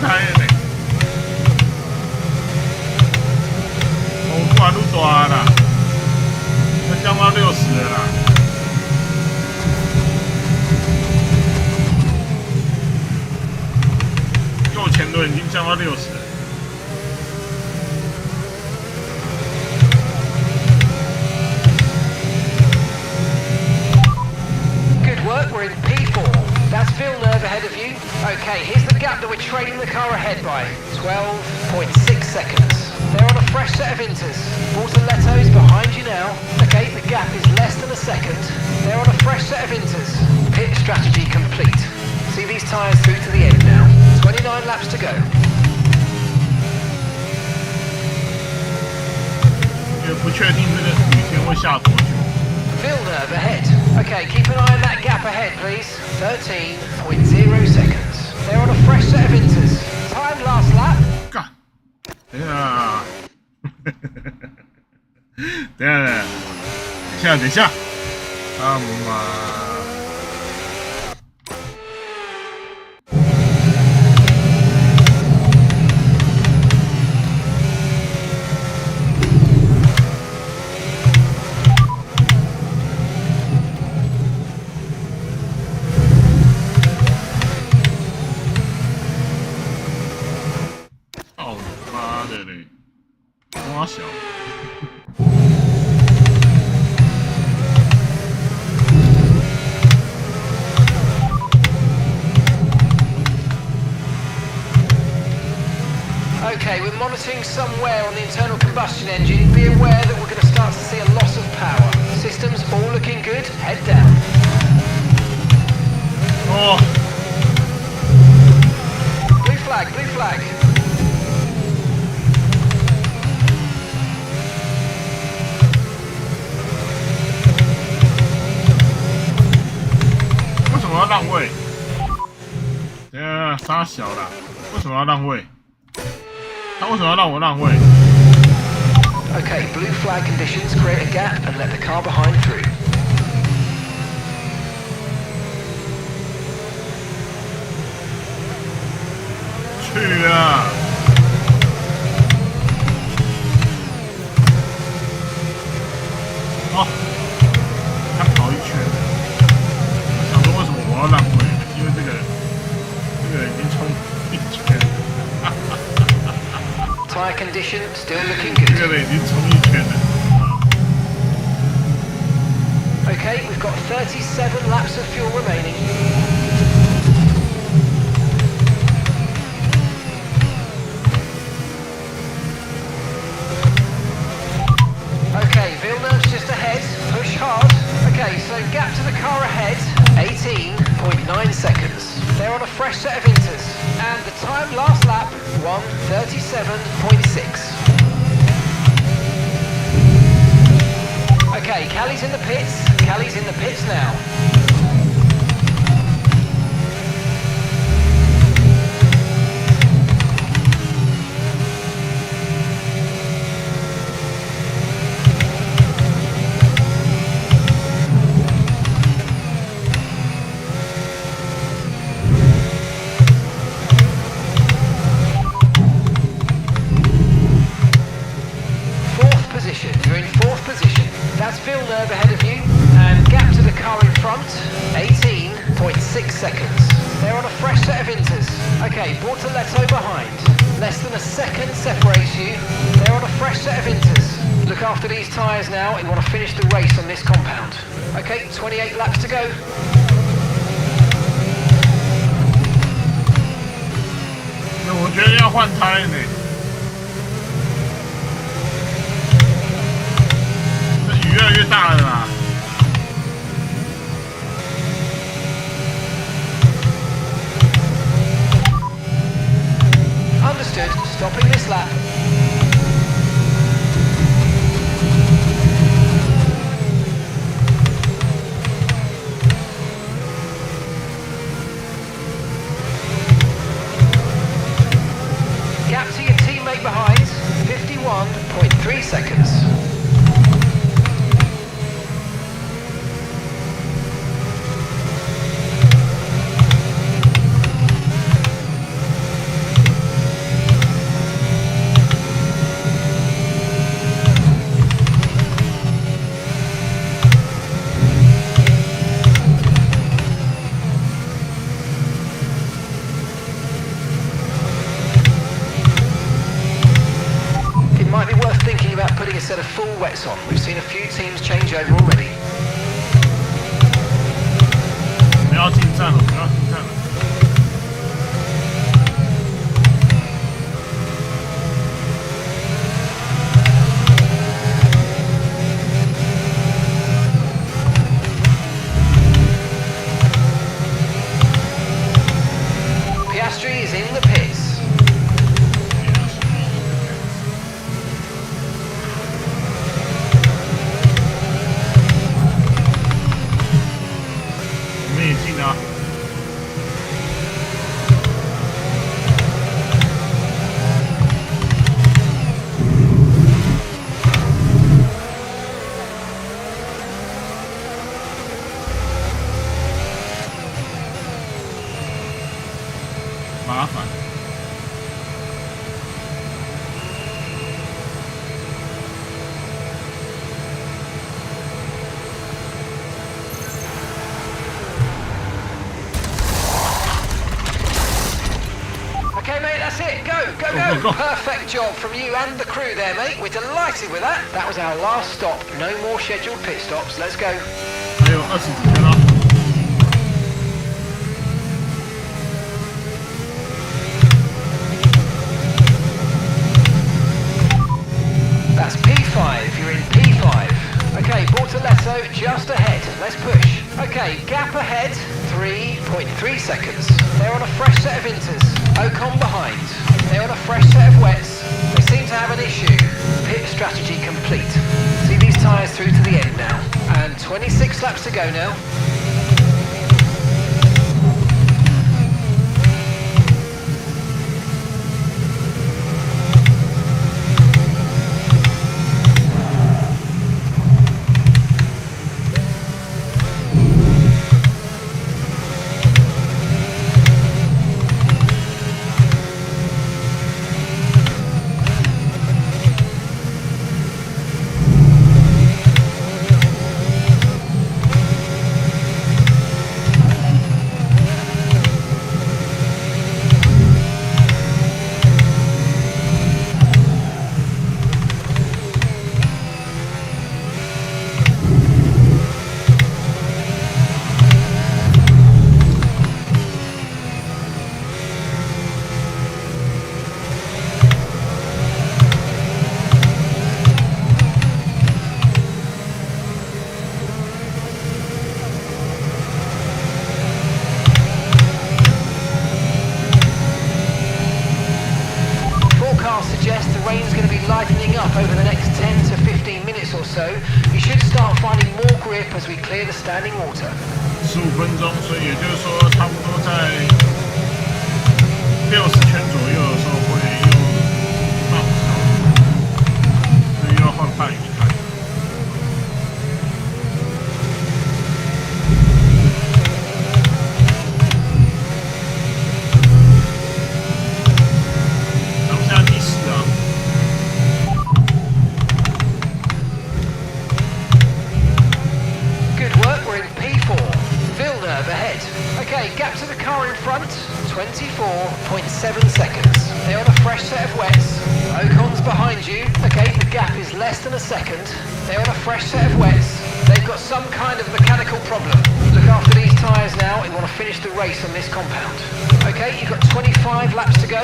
胎的呢，不然愈大啦，要降到60了啦。右前轮已经降到60了。Good work, we're in P4. That's Villeneuve ahead of you. Okay, here's the gap that we're trailing the car ahead by. 12.6 seconds. They're on a fresh set of inters. Bortoletto's behind you now. Okay, the gap is less than a second. They're on a fresh set of inters. Pit strategy complete. See these tyres through to the end now. 29 laps to go. 也不确定这个雨天会下多久。Villeneuve ahead. Okay, keep an eye on that gap ahead, please. 13.0 seconds. They're on a fresh set of inters. Time last lap. 干，等一下，等一下，他妈。小。Okay, we're monitoring some wear on the internal combustion engine. Be aware that we're going to start to see a loss of power. Systems all looking good. Head down. Oh. Blue flag, blue flag. 为什么要让位？杀小啦！为什么要让位？他为什么要让我让位？ Okay, blue flag conditions create a gap and let the car behind through. 去啊！哦，他跑一圈，想说为什么我要让位？因为这个已经冲一圈。Tyre condition still looking good. 这个人已经冲一圈了。Okay, we've got 37 laps of fuel remaining. Okay, Villeneuve's just ahead. Push hard. Okay, so gap to the car ahead, 18.9 seconds. They're on a fresh set of inters. And the time last lap, 1:37.6. Okay, Callie's in the pits. Callie's in the pits now. You're in fourth position. That's Villeneuve ahead of you. And gap to the car in front, 18.6 seconds. They're on a fresh set of inters. Okay, Bortoletto behind. Less than a second separates you. They're on a fresh set of inters. Look after these tyres now. You want to finish the race on this compound. Okay, 28 laps to go. 我觉得要换胎呢。雨越来越大了啦。Understood. Stopping this lap. Gap to your teammate behind, 51.3 seconds. set of full wets on. We've seen a few teams change over already. 不要进站了，不要进站了。Piastri is in the pits. 我们也进啊。麻烦。Okay, mate, that's it. Go, go, Go, go. go. Perfect job from you and the crew there, mate. We're delighted with that. That was our last stop. No more scheduled pit stops. Let's go. 还有20几圈了。That's P5. You're in P5. Okay, Bortoletto just ahead. Let's push. Okay, gap ahead. 3.3 seconds. They're on a fresh set of inters. Ocon behind. They're on a fresh set of wets. They seem to have an issue. Pit strategy complete. See these tyres through to the end now. And 26 laps to go now. Suggest the rain's going to be lightening up over the next 10 to 15 minutes or so. You should start finding more grip as we clear the standing water. 15分钟，所以也就是说，差不多在60圈左右的时候会又到所以又要换半一台。Ahead. Okay, gap to the car in front, 24.7 seconds. They're on a fresh set of wets. Ocon's behind you. Okay, the gap is less than a second. They're on a fresh set of wets. They've got some kind of mechanical problem. Look after these tyres now. We want to finish the race on this compound. Okay, you've got 25 laps to go.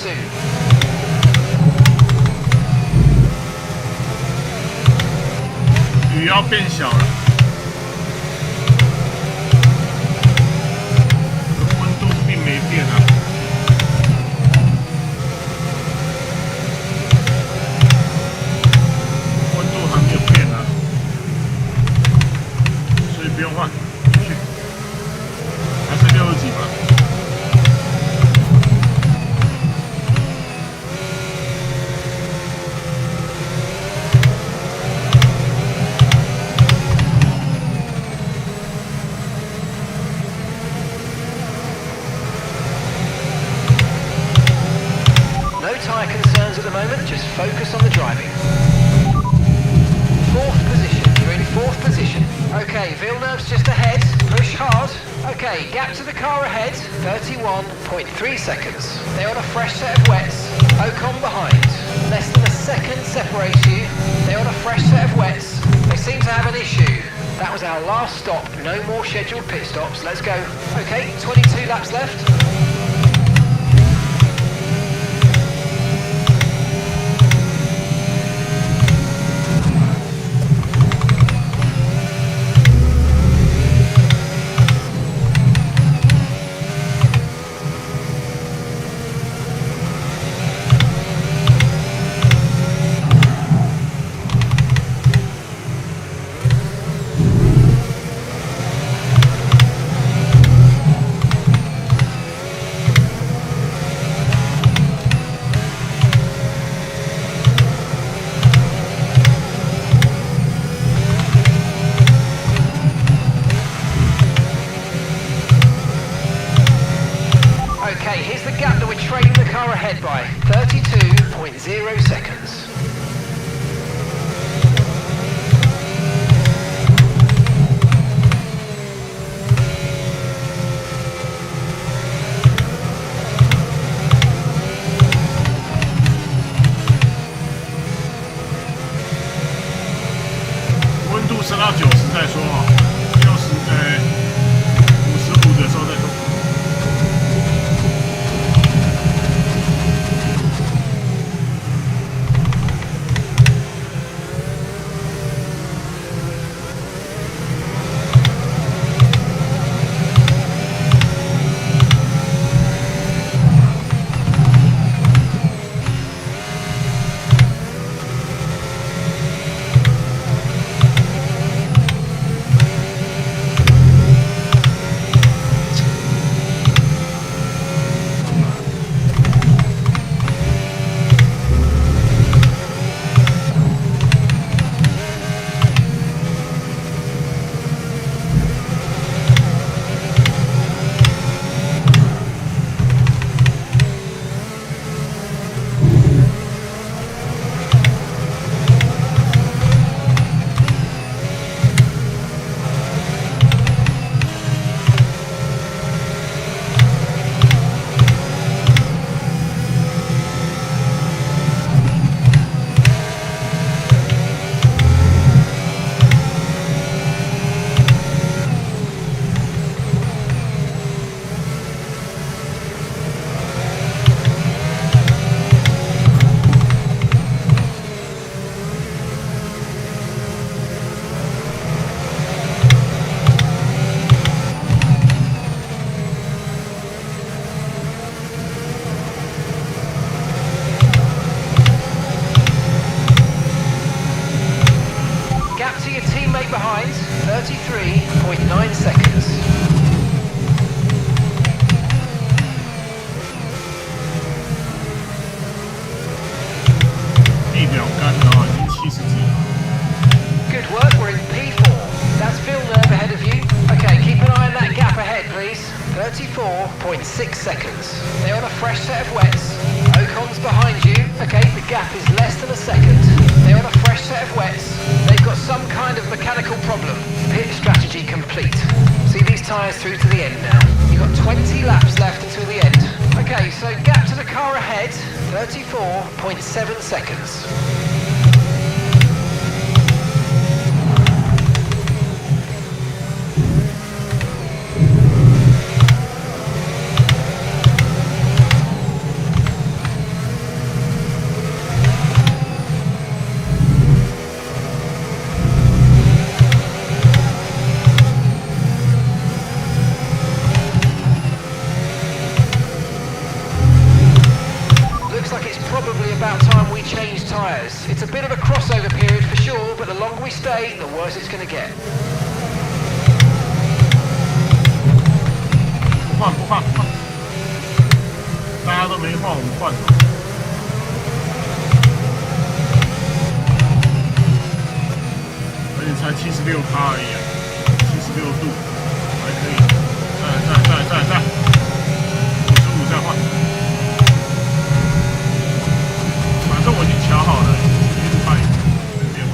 soon. 雨要变小了，温度并没变啊。温度还没有变啊，所以不用换，继续，还是60几吧。Tyre concerns at the moment, just focus on the driving. 4th position, you're in 4th position. Okay, Villeneuve's just ahead, push hard. Okay, gap to the car ahead, 31.3 seconds. They're on a fresh set of wets, Ocon behind. Less than a second separates you. They're on a fresh set of wets. They seem to have an issue. That was our last stop, no more scheduled pit stops, let's go. Okay, 22 laps left. Okay, here's the gap that we're trailing the car ahead by, 32.0 seconds.温度升到90再说啊，55的时候再说。Behind, 33.9 seconds. 地表干了，已经70几了。 Good work, we're in P4. That's Villeneuve ahead of you. Okay, keep an eye on that gap ahead, please. 34.6 seconds. They're on a fresh set of wets. Ocon's behind you. Okay, the gap is less than a second. They're on a fresh set of wets. They've got some kind of mechanical problem. Pit strategy complete. See these tyres through to the end now. You've got 20 laps left until the end. Okay, so gap to the car ahead, 34.7 seconds. probably about time we change tyres. It's a bit of a crossover period for sure, but the longer we stay, the worse it's going to get. 不换，大家都没换，我们换。而且才76%而已啊，76度，还可以。再，55再换。反正我已经调好了，一路快，直接回。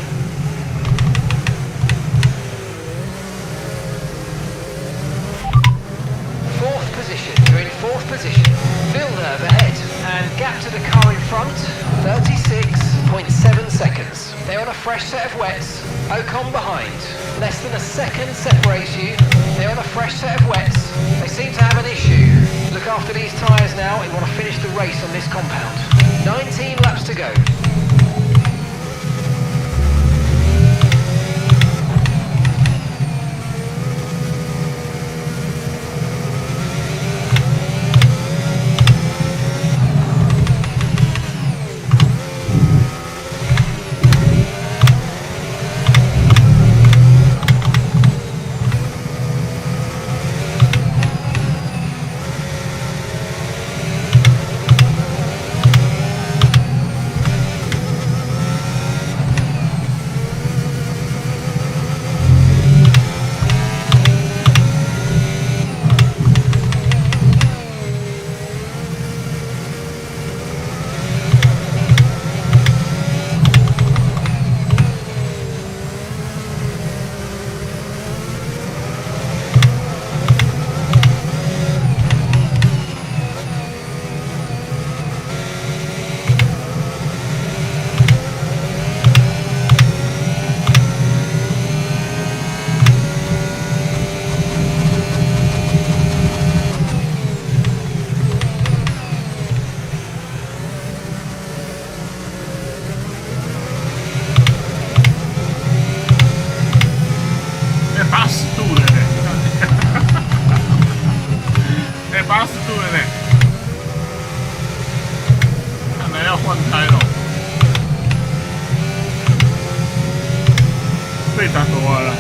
Fourth position, you're in fourth position. Villeneuve ahead, and gap to the car in front, 36.7 seconds. They're on a fresh set of wets. Ocon behind, less than a second separates you. They're on a fresh set of wets. They seem to have an issue. Look after these tyres now. We want to finish the race on this compound. 19 laps to go.被打走了。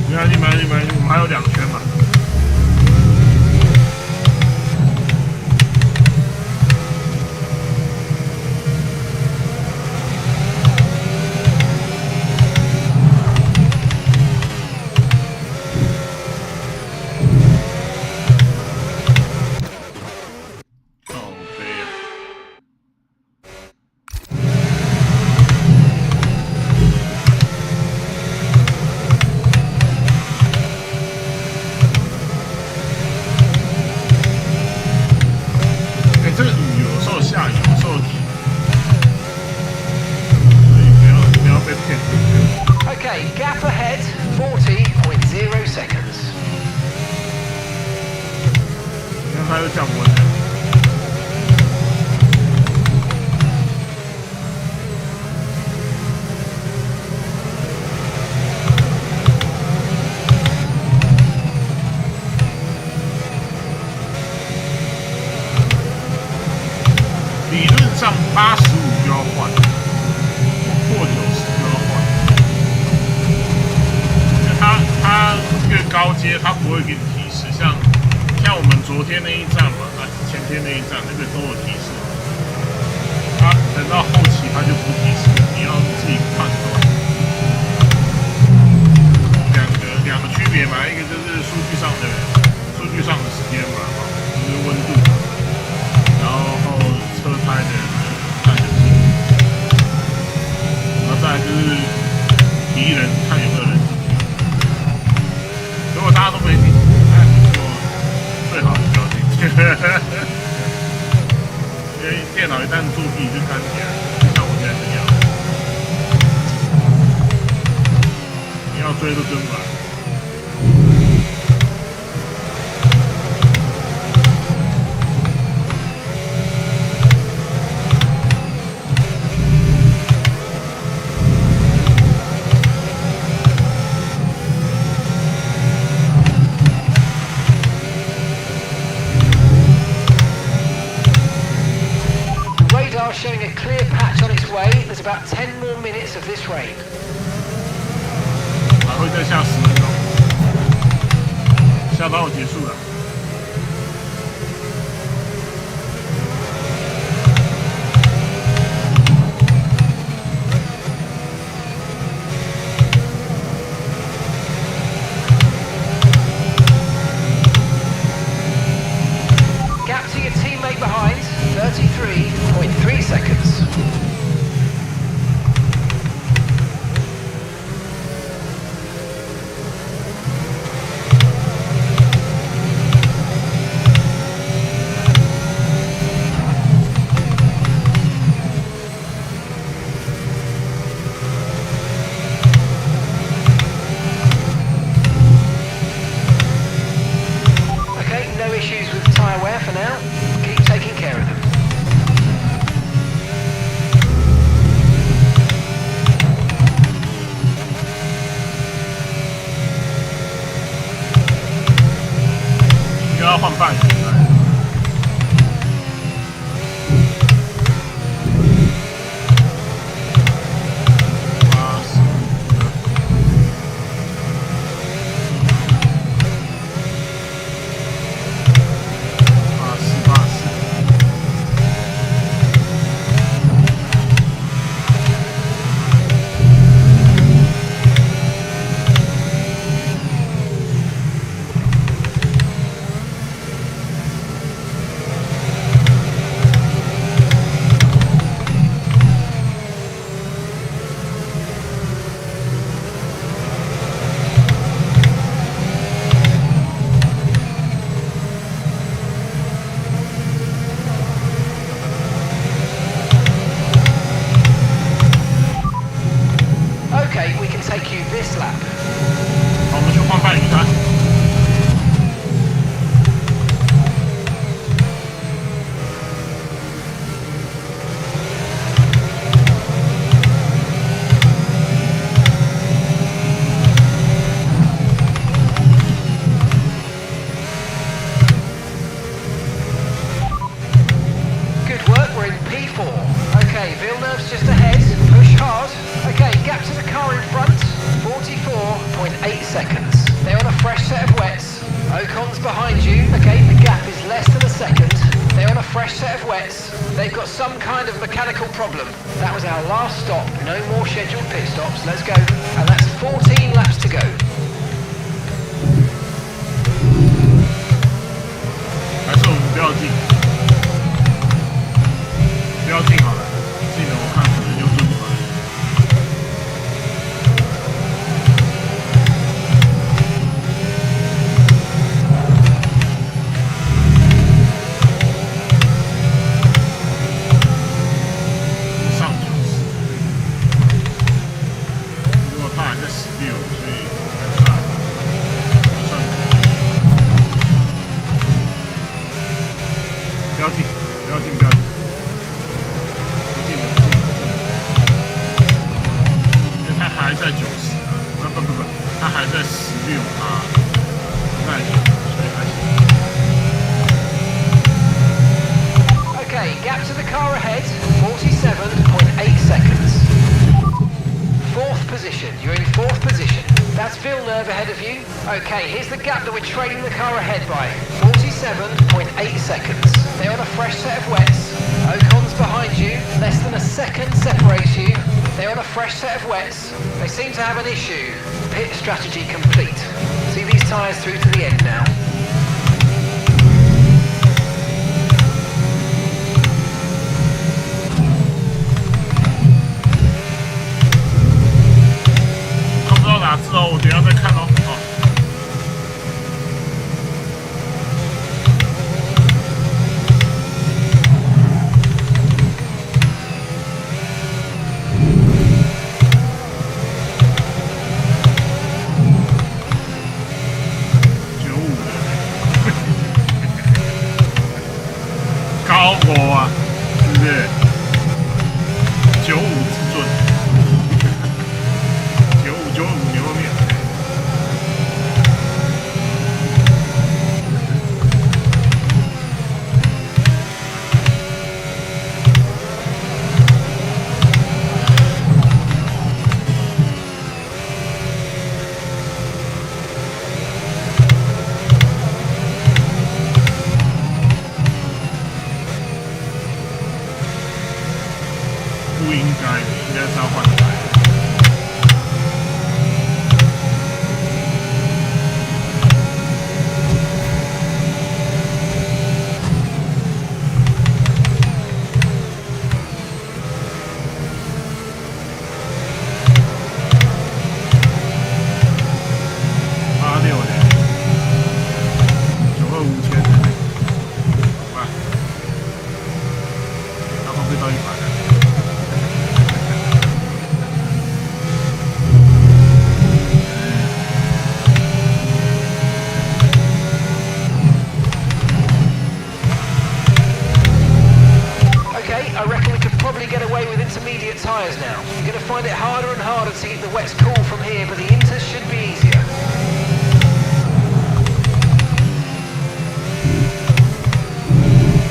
没关系，我们还有2圈嘛。Okay, gap ahead, 40.0 seconds. 你看他又降温了。理论上85就要换，破90就要换。因为它越高阶，它不会给你提示，像我们昨天那一站嘛，前天那一站那个都有提示。它等到后期它就不提示，你要自己判断。两个区别嘛，一个就是数据上的时间嘛，就是温度，然后车胎的看的性，然后再来就是敌人看有没有人进去。如果大家都没进去，那你就最好不要进去，因为电脑一旦作弊就干起来，就像我现在这样，你要追都追不来。are showing a clear patch on its way. There's about 10 more minutes of this rain. 还会再下10分钟，下到结束了。Gap to your teammate behind, 33.3 seconds. Okay, no issues with tyre wear for now. Keep taking care of them.应该要换半年了。Okay, we can take you this lap. 好，我们去换半鱼摊。Good work, we're in P4. Okay, Villeneuve's just ahead. Push hard. Okay, gap to the car in front. 44.8 seconds. They're on a fresh set of wets. Ocon's behind you. Okay, the gap is less than a second. They're on a fresh set of wets. They've got some kind of mechanical problem. That was our last stop. No more scheduled pit stops. Let's go. And that's 14 laps to go. 还是我们不要进，不要进好了，进了我看可能就进不来。上90，如果他还在16，所以还算可以。不要进，不要进，不要进，不进了，不进了，不进了。因为他还在90啊，不，他还在16啊，那就所以还行。Okay, gap to the car ahead. 47.8 seconds. Fourth position. You're in fourth position. That's Villeneuve ahead of you. Okay, here's the gap that we're trailing the car ahead by. 47.8 seconds. They're on a fresh set of wets. Ocon's behind you. Less than a second separates you. They're on a fresh set of wets. They seem to have an issue. Pit strategy complete. See these tyres through to the end now. 看不到哪字哦，我等一下再看哦。好。高我啊，是不是？95至尊，95牛肉面。不应该的，应该是要换台。Tyres now. You're going to find it harder and harder to keep the wets cool from here, but the inters should be easier.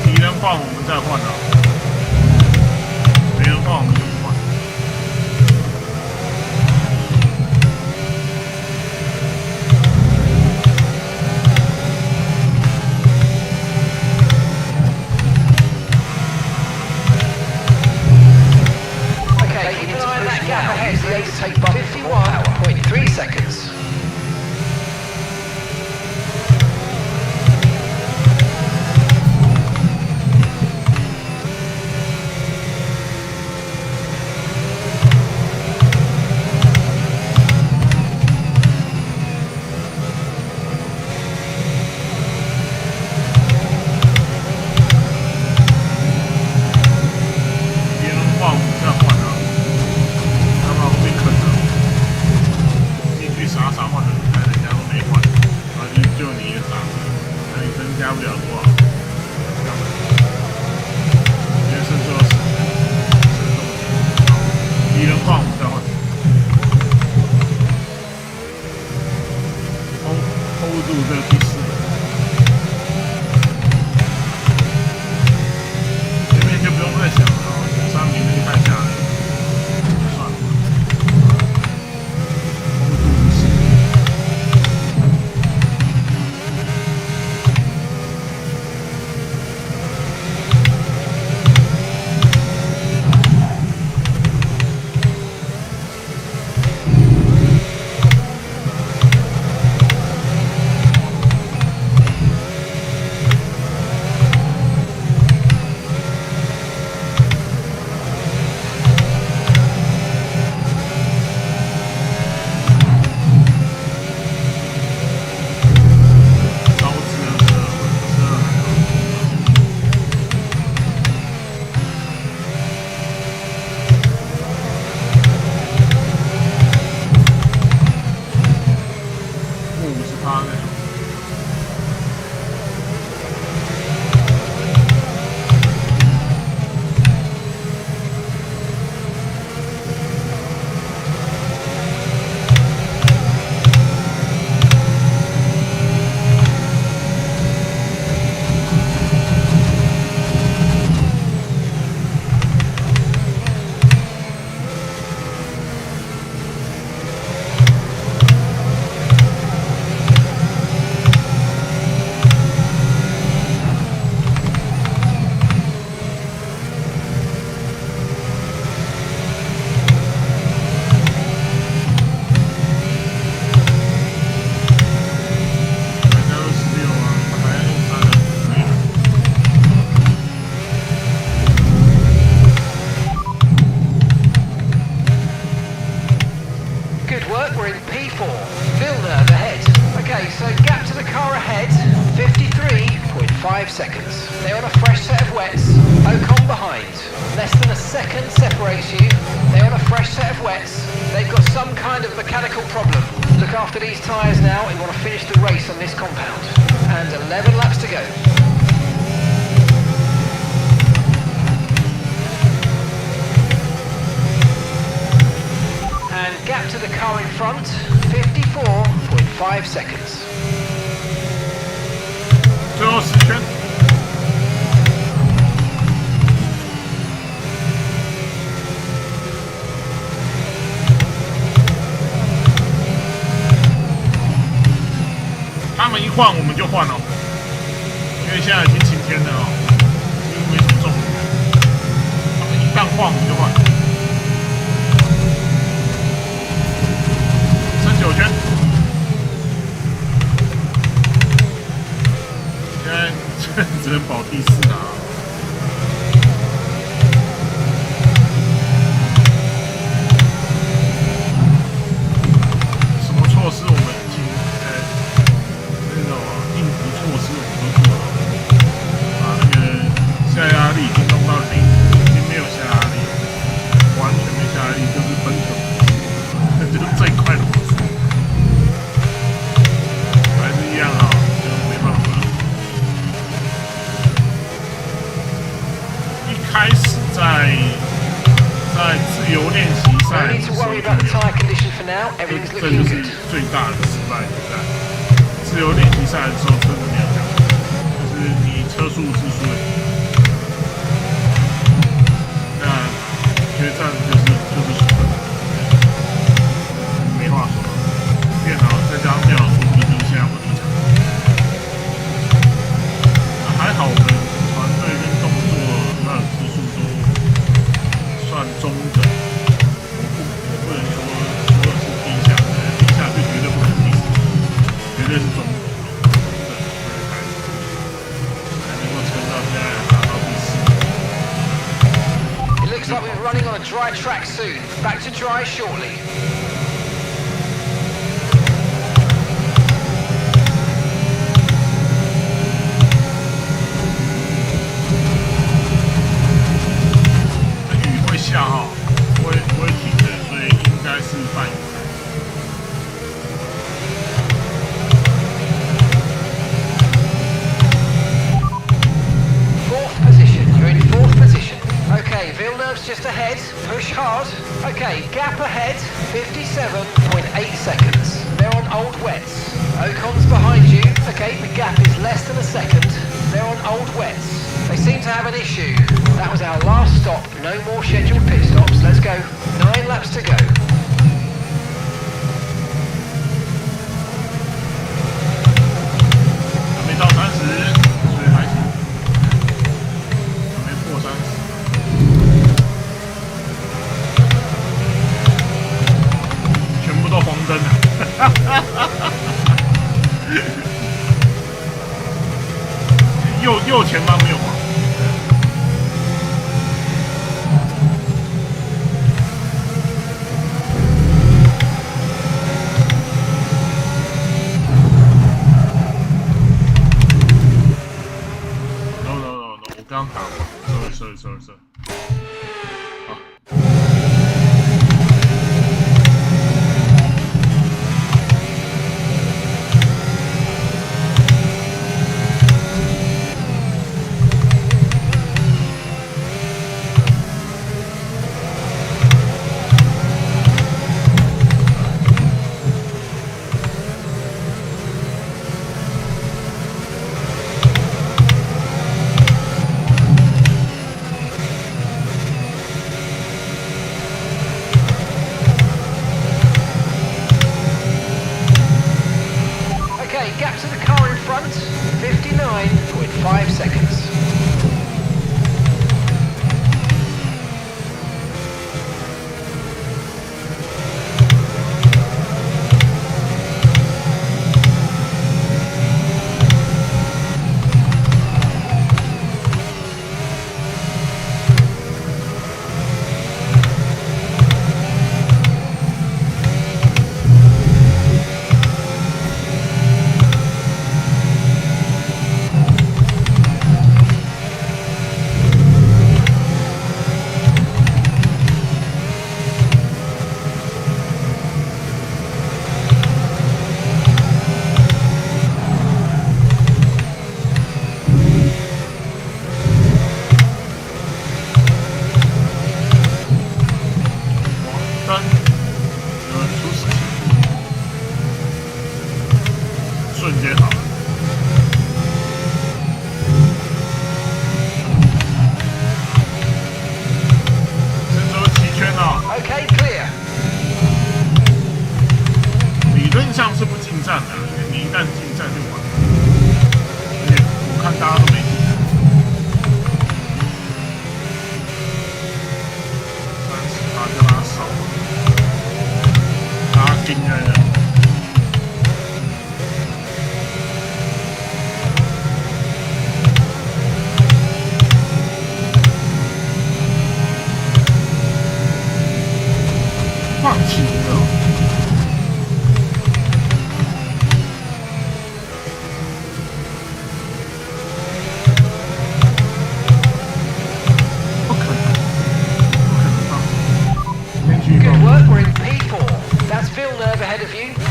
敌人换我们再换啊，没人换我们就不换。Take bump 51.3 seconds. Seconds. They're on a fresh set of wets. Ocon behind. Less than a second separates you. They're on a fresh set of wets. They've got some kind of mechanical problem. Look after these tyres now. We want to finish the race on this compound. And 11 laps to go. And gap to the car in front, 54.5 seconds. 最后10圈。他们一换我们就换哦，因为现在已经晴天了哦，因为没什么重力。他们一旦换我们就换。开始在自由练习赛 No need to worry about the tyre condition for now. 这 Everything's 就 looking 是 good. 最大的失败就在自由练习赛的时候车子没有降，就是你车速是输了。那决战就是输了，没话说。电脑再加上电脑出 PT， 现在我离场。还好我们团队跟动作还有技术都算中等，我不能说是低下，低下就绝对不可能低，绝对是中等，才能够撑到现在达到第4。 It looks like we're running on a dry track soon. Back to dry shortly. Just ahead, push hard. Okay, gap ahead, 57.8 seconds. They're on old wets. Ocon's behind you. Okay, the gap is less than a second. They're on old wets. They seem to have an issue. That was our last stop. No more scheduled pit stops. Let's go. 9 laps to go. 还没到30，所以还行，还没破30。都黄灯了，右前方没有黄。No， 我刚打完 ，sorry。Gap to the car in front, 59.5 seconds.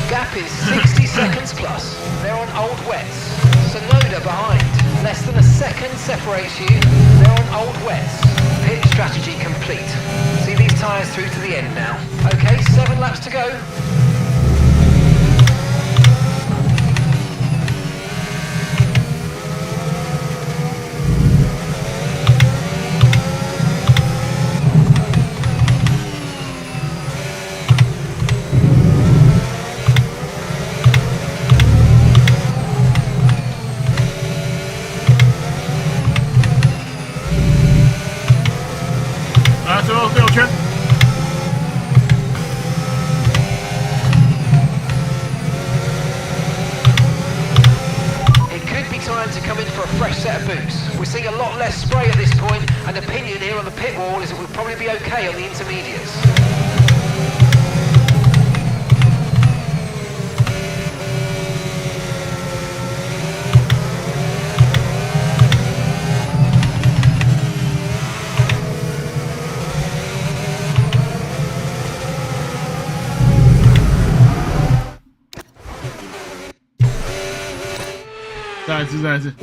Gap is 60 seconds plus. They're on old wets. Sonoda behind. Less than a second separates you. They're on old wets. the end now. Okay, 7 laps to go. We're seeing a lot less spray at this point, and opinion here on the pit wall is that we'll probably be okay on the intermediates.再一次。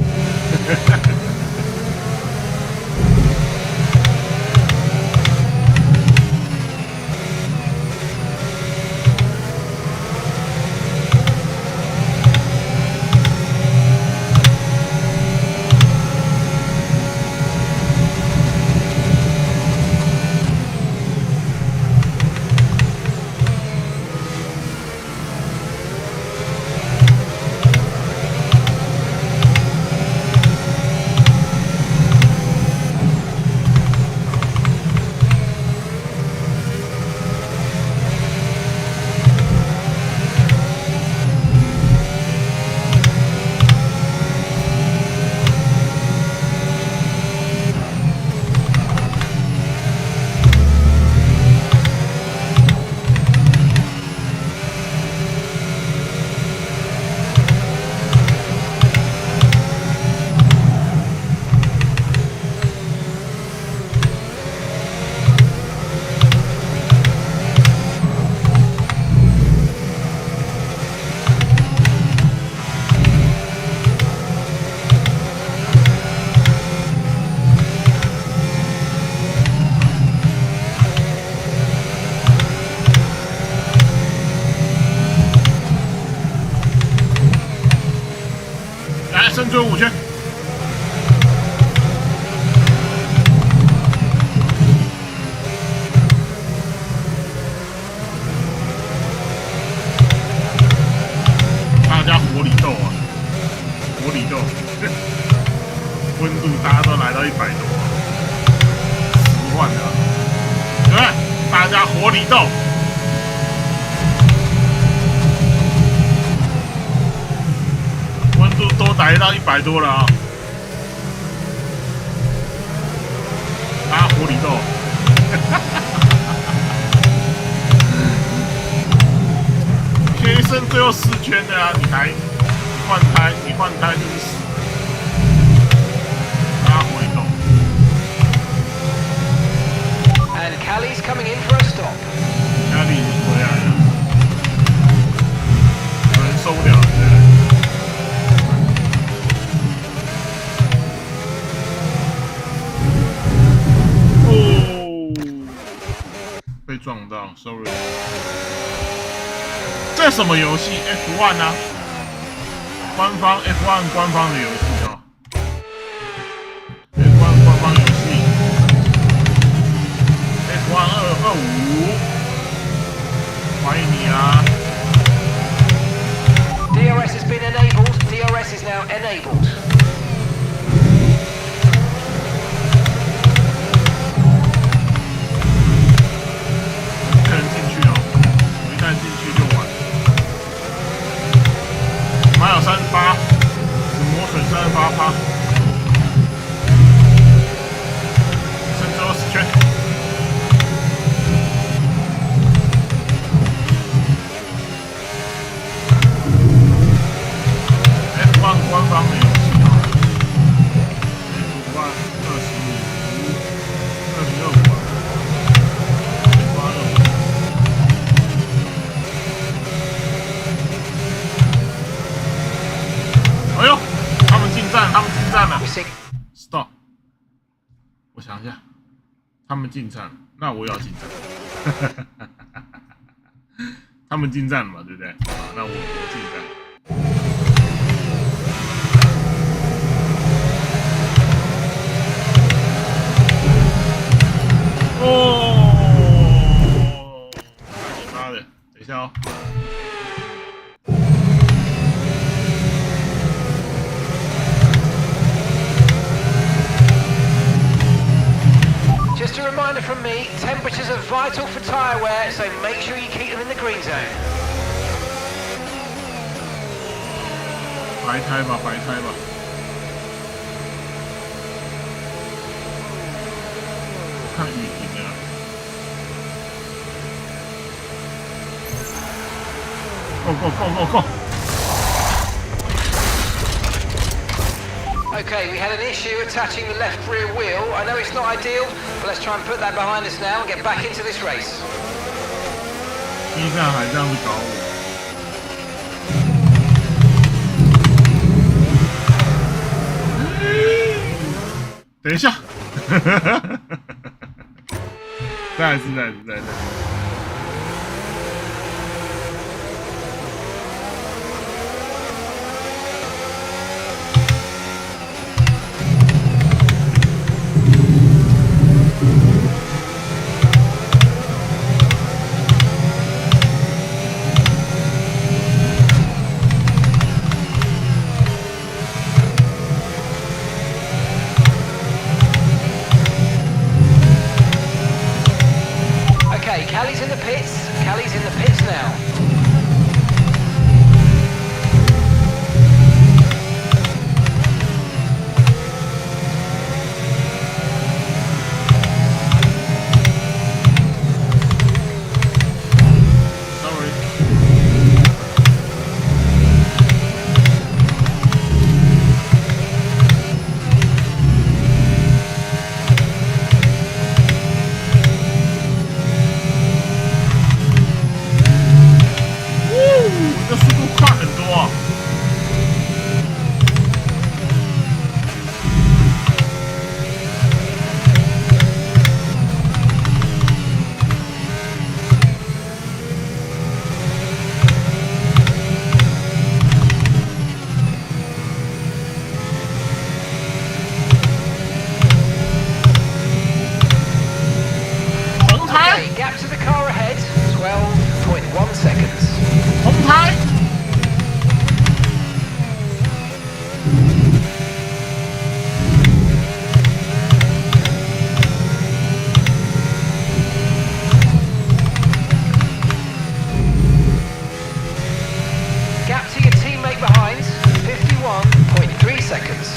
剩最后5圈，大家火里斗啊，火里斗，温度大家都来到100多，10万的，对不对？大家火里斗。都来到100多了啊！大家火里斗，天生最后4圈的啊！你换胎就是死。大家火里斗。And Callie's coming in for a stop. Callie 已经回来了，有人受不了了。被撞到 ，sorry。这什么游戏 ？F1 啊，官方 F1 官方的游戏哦。F1 官方游戏 ，F1 225，欢迎你啊 DRS has been enabled. DRS is now enabled. 还有38，只磨损38%，剩最后10圈。F1 官方的游戏啊，F1 2025啊。哎呦，他们进站了 ！Stop， 我想一下，他们进站，那我也要进站。他们进站了嘛，对不对？好，那我进站。哦，妈的，等一下哦。Just a reminder from me, temperatures are vital for tyre wear, so make sure you keep them in the green zone. 白胎吧，白胎吧。看雨停了。Go go go go go！ Okay, we had an issue attaching the left rear wheel. I know it's not ideal, but let's try and put that behind us now and get back into this race. 第一站还这样子搞我。等一下，再一次。Callie's in the pits. Callie's in the pits now. Sorry. Gap to the car ahead, 12.1 seconds. 红牌。Gap to your teammate behind, 51.3 seconds.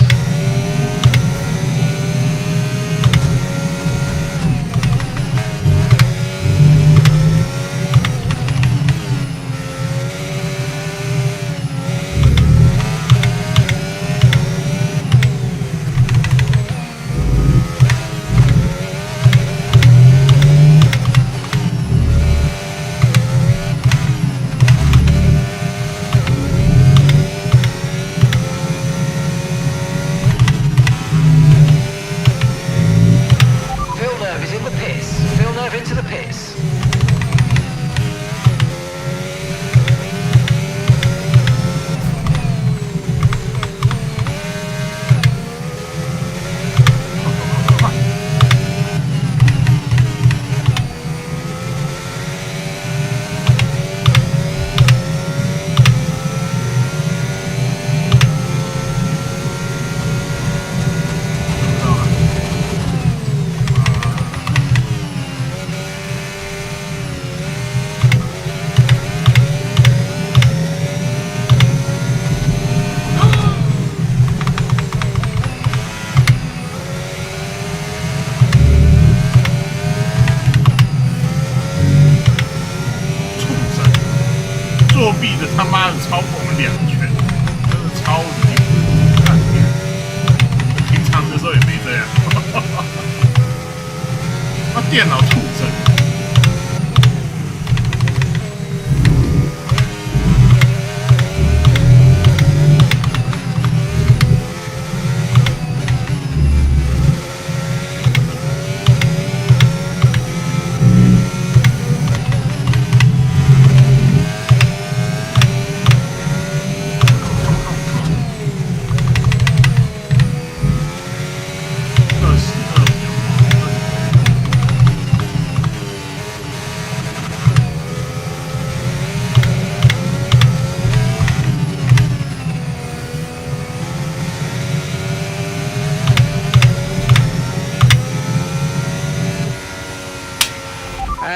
Into the pits.他妈的超过我们2拳，真的超离谱！看你，平常的时候也没这样。他电脑吐真。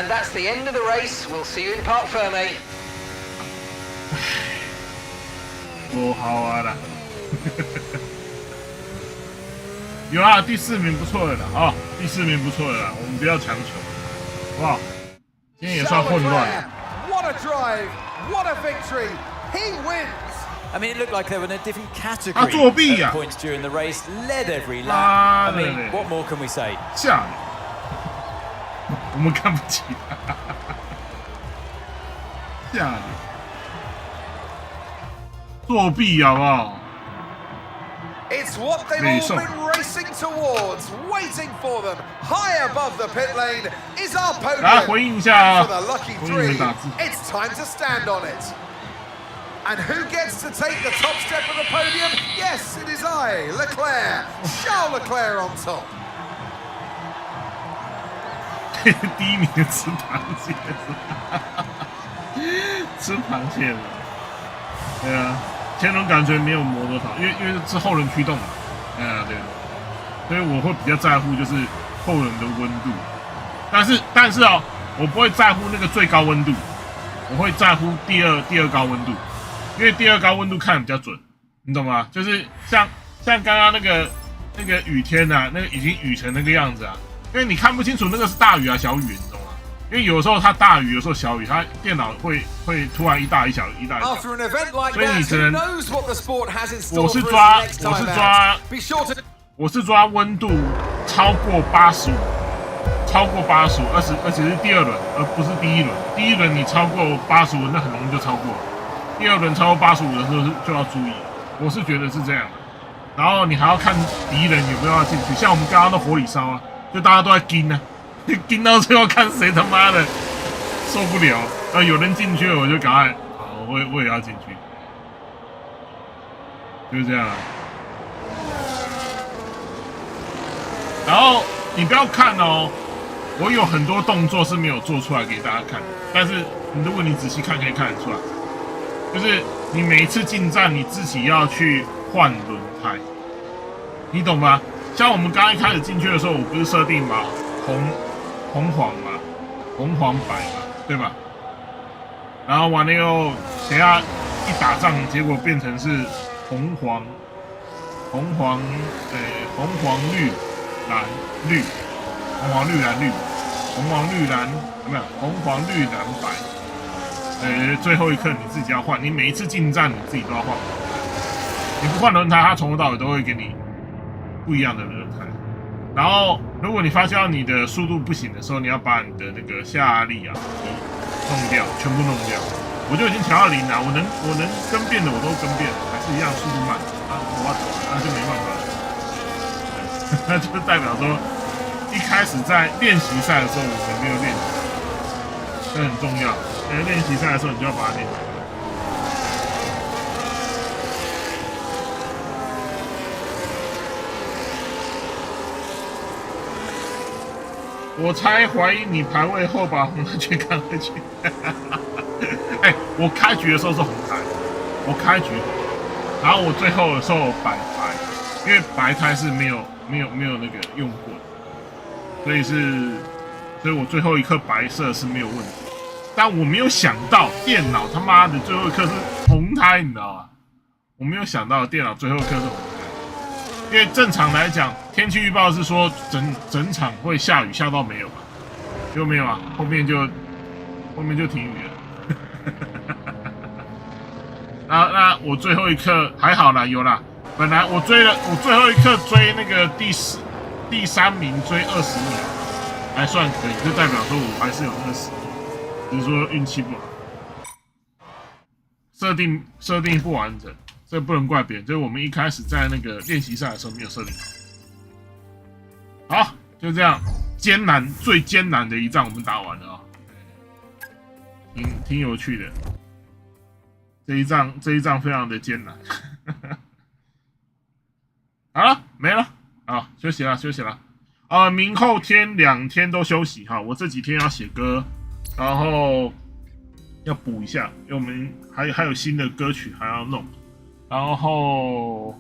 And that's the end of the race. We'll see you in Parc Fermé. 不好玩了。有啊，第4名不错的啦，哦，第4名不错的啦，我们不要强求，哇，今天也算混乱。What a drive! What a victory! He wins. I mean, it looked like they were in a different 他 category 作弊呀 at points during the race, led every lap. 妈 I 的 mean, 嘞 what more can we say? 下面，我们看不起他。下面，作弊好不好？ It's what they've all been racing towards, waiting for them. High above the pit lane is our 来 podium. 回应一下 For the lucky 回应你们 three, 打字。 it's time to stand on it. And who gets to take the top step of the podium? Yes, it is I, Leclerc. Charles Leclerc on top. 第1名吃螃蟹是吧？吃螃蟹了，对啊，前轮感觉没有磨多少，因为是后轮驱动嘛，对，所以我会比较在乎就是后轮的温度，但是哦，我不会在乎那个最高温度，我会在乎第二高温度，因为第2高温度看得比较准，你懂吗？就是像刚刚那个雨天啊，那个已经雨成那个样子啊，因为你看不清楚那个是大雨啊小雨，你懂吗？因为有时候它大雨，有时候小雨，它電腦会突然一大一小，一大一小。 After an event like 所以你 that, 只 who 能 knows what the sport has in 我 store 是 for 抓 us next time out. Be sure to 我是抓温度超过85，超过85，而且是第2轮，而不是第1轮。第1轮你超过85，那很容易就超过了。第2轮超过85的时候就要注意，我是觉得是这样的。然后你还要看敌人有没有要进去，像我们刚刚的火里烧啊，就大家都在盯啊，盯到最后看谁他妈的受不了，有人进去了我就赶快，我也要进去，就是这样。然后你不要看哦，我有很多动作是没有做出来给大家看，但是如果你仔细看可以看得出来，就是你每一次进站你自己要去换轮胎，你懂吗？像我们刚一开始进去的时候，我不是设定嘛红黄嘛，红黄白嘛，对吧？然后完了以后，等下一打仗，结果变成是红黄绿蓝绿，红黄绿蓝绿，红黄绿蓝没有红黄绿蓝白。最后一刻你自己要换，你每一次进站你自己都要换。你不换轮胎，它从头到尾都会给你不一样的轮胎。然后，如果你发现你的速度不行的时候，你要把你的那个下压力啊弄掉，全部弄掉。我就已经调到0了，我能跟变的我都跟变了，还是一样速度慢啊，我走了，那就没办法了。那就代表说，一开始在练习赛的时候我们没有练习，这很重要。练习赛的时候你就要把它练习。我才怀疑你排位后把红灯区赶回去。我开局的时候是红胎，我开局，然后我最后的时候白胎，因为白胎是没有那个用过的，所以我最后一颗白色是没有问题。但我没有想到电脑他妈的最后一颗是红胎，你知道吗？我没有想到电脑最后一颗是红胎，因为正常来讲，天气预报是说整场会下雨，下到没有吧？结果没有啊，后面就停雨了。那我最后一刻还好啦，有啦。本来我最后一刻追那个第3名追20秒，还算可以，就代表说我还是有那个实力，只是说运气不好，设定不完整，这不能怪别人，就是我们一开始在那个练习赛的时候没有设定好。好，就这样，最艰难的一仗我们打完了啊，挺有趣的。这一仗非常的艰难。好了，没了，好，休息了。明后天2天都休息哈，我这几天要写歌，然后要补一下，因为我们还有新的歌曲还要弄，然后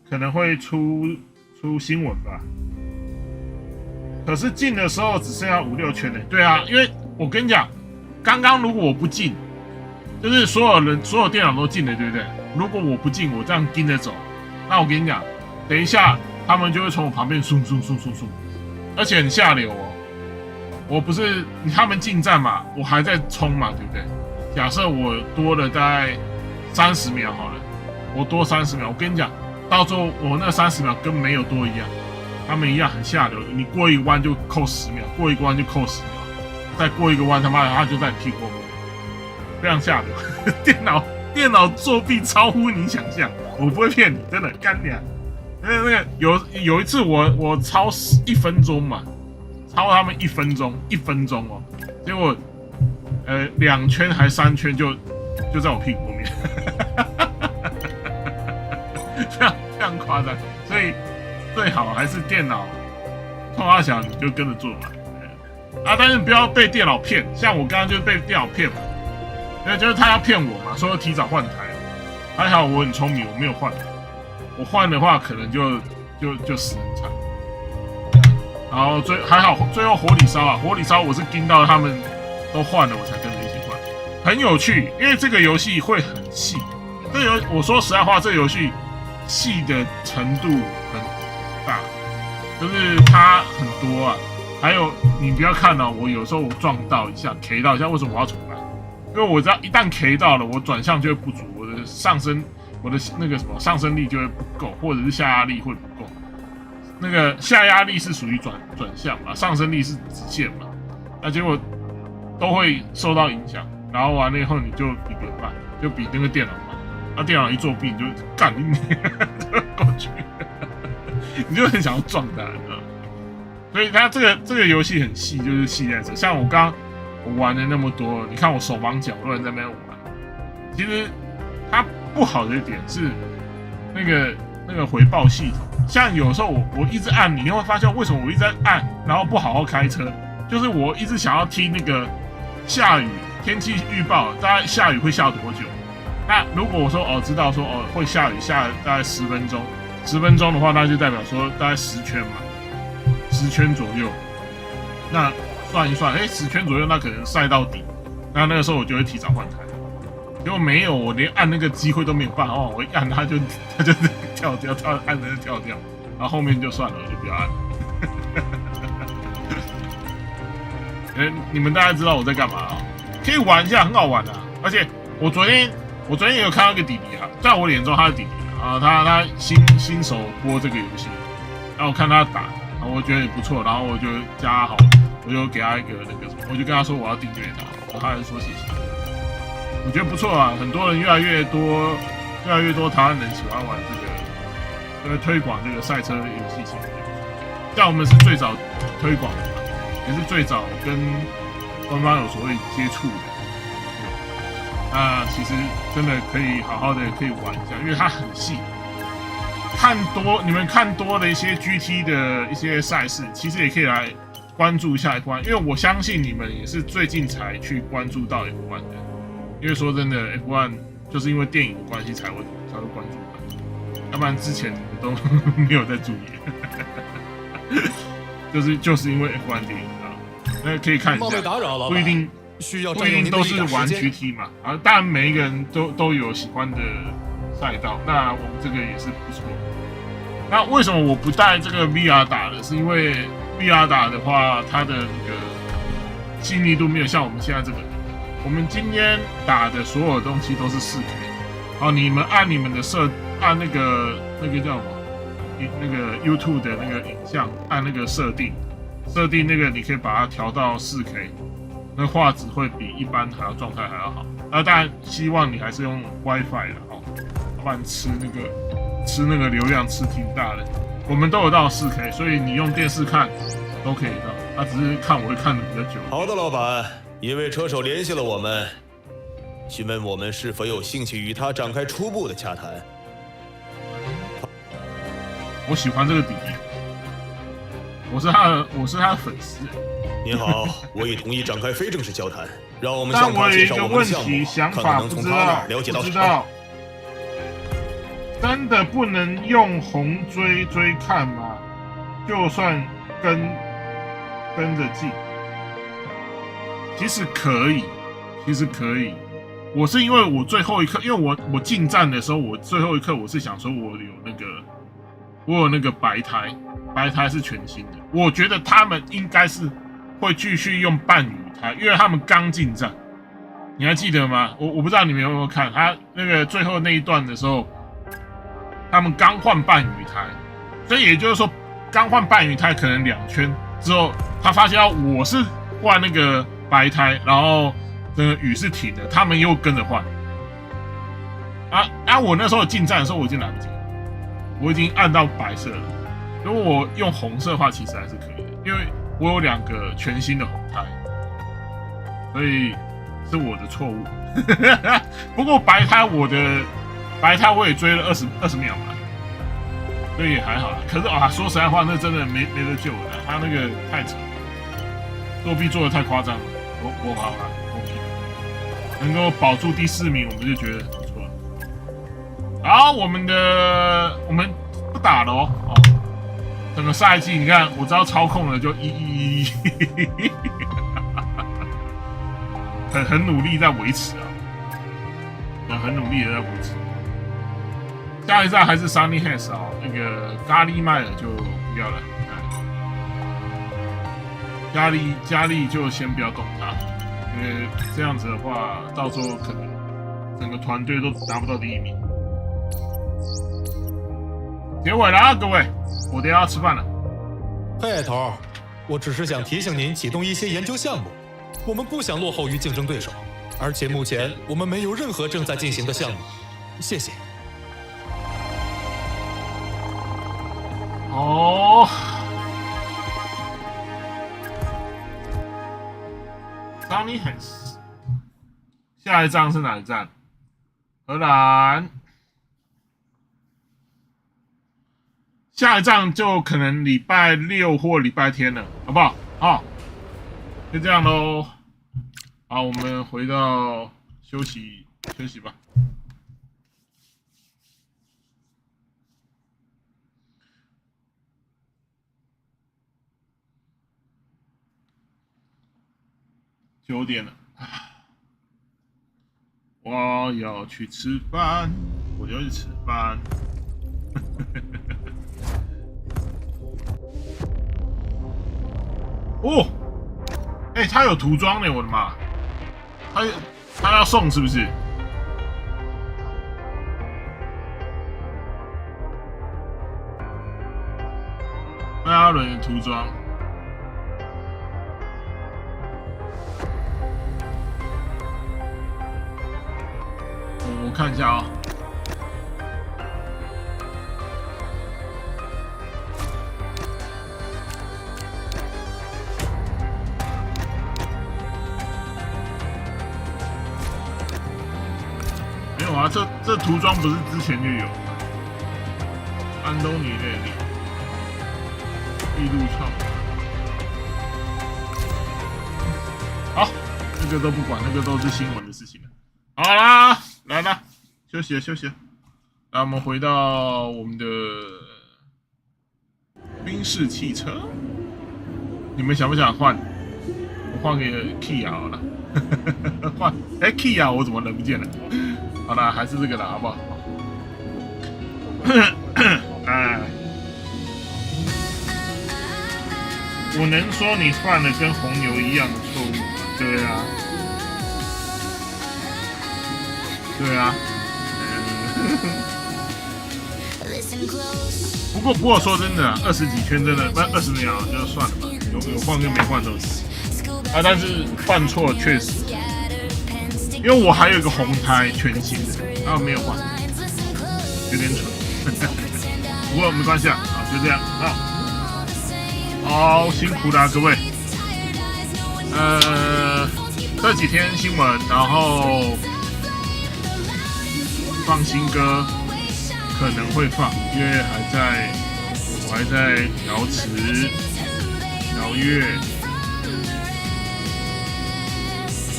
可能会出新闻吧。可是进的时候只剩下5-6圈呢，对啊，因为我跟你讲，刚刚如果我不进，就是所有电脑都进了，对不对？如果我不进，我这样跟着走，那我跟你讲，等一下他们就会从我旁边嗖，而且很下流哦。我不是他们进站嘛，我还在冲嘛，对不对？假设我多了大概30秒好了，我多30秒，我跟你讲，到最后我那30秒跟没有多一样，他们一样很下流。你过一个弯就扣10秒，过一个弯就扣10秒，再过一个弯他妈的他就在你屁股后面，非常下流。电脑作弊超乎你想象，我不会骗你，真的干娘。那个有一次我超1分钟嘛。超他们1分钟哦，结果2圈还3圈就在我屁股后面，非常夸张，所以最好还是电脑冲他小你就跟着做嘛，但是不要被电脑骗，像我刚刚就是被电脑骗嘛，就是他要骗我嘛，说提早换台，还好我很聪明，我没有换，我换的话可能就死很惨。然后还好，最后火里烧我是盯到他们都换了，我才跟着一起换，很有趣，因为这个游戏会很细。我说实在话，这个游戏细的程度很大，就是它很多啊。还有你不要看哦，我有时候我撞到一下 ，K 到一下，为什么我要重来？因为我知道一旦 K 到了，我转向就会不足，我的那个什么上升力就会不够，或者是下压力会不够。那个下压力是属于转向嘛，上升力是直线嘛，那结果都会受到影响，然后完了以后你就比别人慢，就比那个电脑慢，那电脑一作弊你就干你过去，你就很想要撞他，你知道吗？所以它这个游戏很细，就是细在这。像我玩了那么多，你看我手忙脚乱在那边玩，其实它不好的一点是那个回报系统。像有时候我一直按，你会发现为什么我一直在按，然后不好好开车，就是我一直想要听那个下雨天气预报，大概下雨会下多久？那如果我说知道说会下雨下大概10分钟，10分钟的话，那就代表说大概10圈嘛，10圈左右。那算一算，10圈左右，那可能赛到底，那个时候我就会提早换台。结果没有，我连按那个机会都没有办法，我一按它就跳掉，按着就跳掉，然后后面就算了，我就不要按。你们大家知道我在干嘛啊？可以玩一下，很好玩的。而且我昨天也有看到一个弟弟啊，在我眼中他是弟弟啊，他新手播这个游戏，然后我看他打，然后我觉得也不错，然后我就加好，我就给他一个那个什么，我就跟他说我要订阅他，然后他还说谢谢。我觉得不错啊，很多人越来越多台湾人喜欢玩这个，推广这个赛车游戏性。像我们是最早推广的嘛，也是最早跟官方有所谓接触的。那其实真的可以好好的可以玩一下，因为它很细。你们看多的一些 GT 的一些赛事，其实也可以来关注一下 F1，因为我相信你们也是最近才去关注到 F1 的。因为说真的 ，F1 就是因为电影的关系才会关注的，要不然之前你们都没有在注意，就是因为 F1 电影啊，那可以看一下，不一定都是玩 GT 嘛，当然每一个人都有喜欢的赛道，那我们这个也是不错。那为什么我不带这个 VR 打的？是因为 VR 打的话，它的那个细腻度没有像我们现在这个。我们今天打的所有东西都是4K， 好，你们按你们的按那个叫什么？那个 YouTube 的那个影像，按那个设定那个，你可以把它调到4K， 那画质会比一般状态还要好。当然希望你还是用 WiFi 的哦，要不然吃那个流量吃挺大的。我们都有到4K， 所以你用电视看都可以到，只是看我会看的比较久。好的，老板。一位车手联系了我们，询问我们是否有兴趣与他展开初步的洽谈。我喜欢这个弟弟，我是他的粉丝。您好，我已同意展开非正式交谈，让我们向他介绍我们的项目，看看能从他那儿了解到什么。真的不能用红追看吗？就算跟着进。其实可以。我是因为我最后一刻，因为我进站的时候，我最后一刻我是想说我有那个白胎是全新的，我觉得他们应该是会继续用半雨胎，因为他们刚进站，你还记得吗？我不知道你们有没有看他那个最后那一段的时候，他们刚换半雨胎，所以也就是说刚换半雨胎可能2圈之后，他发现我是换那个白胎，然后雨是停的，他们又跟着换。我那时候进站的时候我已经来不及了，我已经按到白色了。如果我用红色的话，其实还是可以的，因为我有2个全新的红胎，所以是我的错误。不过白胎我也追了20秒嘛，所以也还好啦。可是说实在话，那真的没得救了，他那个太扯，作弊做的太夸张了。我好啦。能够保住第4名，我们就觉得不错了。好，我们不打了哦。整个赛季你看，我知道操控了就111，很努力在维持啊，很努力的在维持。下一站还是 Sunny Hands 啊，那个咖喱麦尔就不要了，咖喱就先不要动它。因为这样子的话，到时候可能整个团队都拿不到第1名。结尾了啊，各位，我等一下要吃饭了。嘿，头，我只是想提醒您启动一些研究项目，我们不想落后于竞争对手，而且目前我们没有任何正在进行的项目。谢谢。哦。Sunny Hands， 下一站是哪一站？荷兰。下一站就可能礼拜6或礼拜天了，好不好？好，就这样咯。好，我们回到休息吧。9点了，我要去吃饭，我要去吃饭。哦，他有涂装呢，我的妈！他要送是不是？迈阿伦的涂装。我看一下啊、没有啊，这涂装不是之前就有？安东尼内利，一路创。好，那个都不管，那个都是新闻的事情了。好啦。来了，休息了。来，我们回到我们的宾士汽车，你们想不想换？我换个 Kia 好了，换Kia 我怎么人不见了？好了，还是这个了，好不好？我能说你犯了跟红牛一样的错误吗？对啊。不过说真的，20几圈真的20秒就算了吧，有换跟没换都是。但是犯错确实，因为我还有一个红胎全新的，没有换，有点蠢。不过没关系啊，就这样啊。好辛苦啦，各位。这几天新闻，然后放新歌可能会放，因为我还在调词、调乐，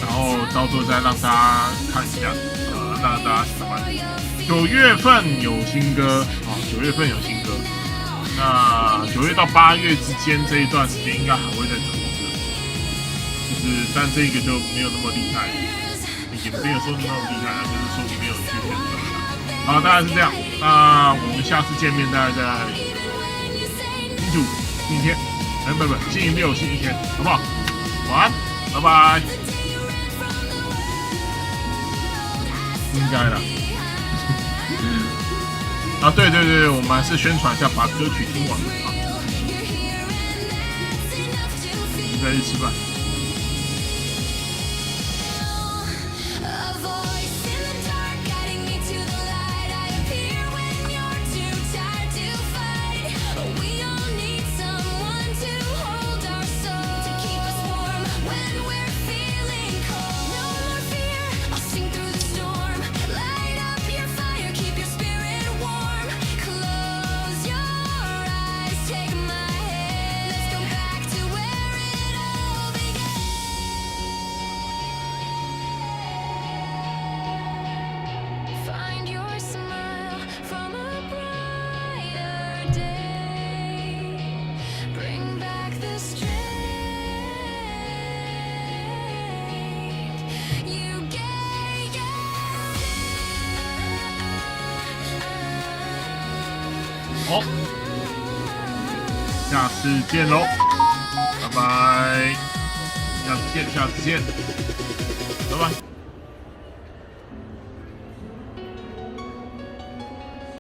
然后到时候再让大家看一下，让大家喜欢。9月份有新歌9月份有新歌，那9月到8月之间这一段时间应该还会再出歌。就是但这个就没有那么厉害，也没有说那么厉害啊，就是说没有去选择。好，大概是这样。那我们下次见面大概在星期五、星期天，不，星期六、星期天，好不好？晚安，拜拜。应该了。啊，对，我们还是宣传一下，把歌曲听完啊。我们再去吃饭。好，下次见喽，拜拜，下次见，拜拜。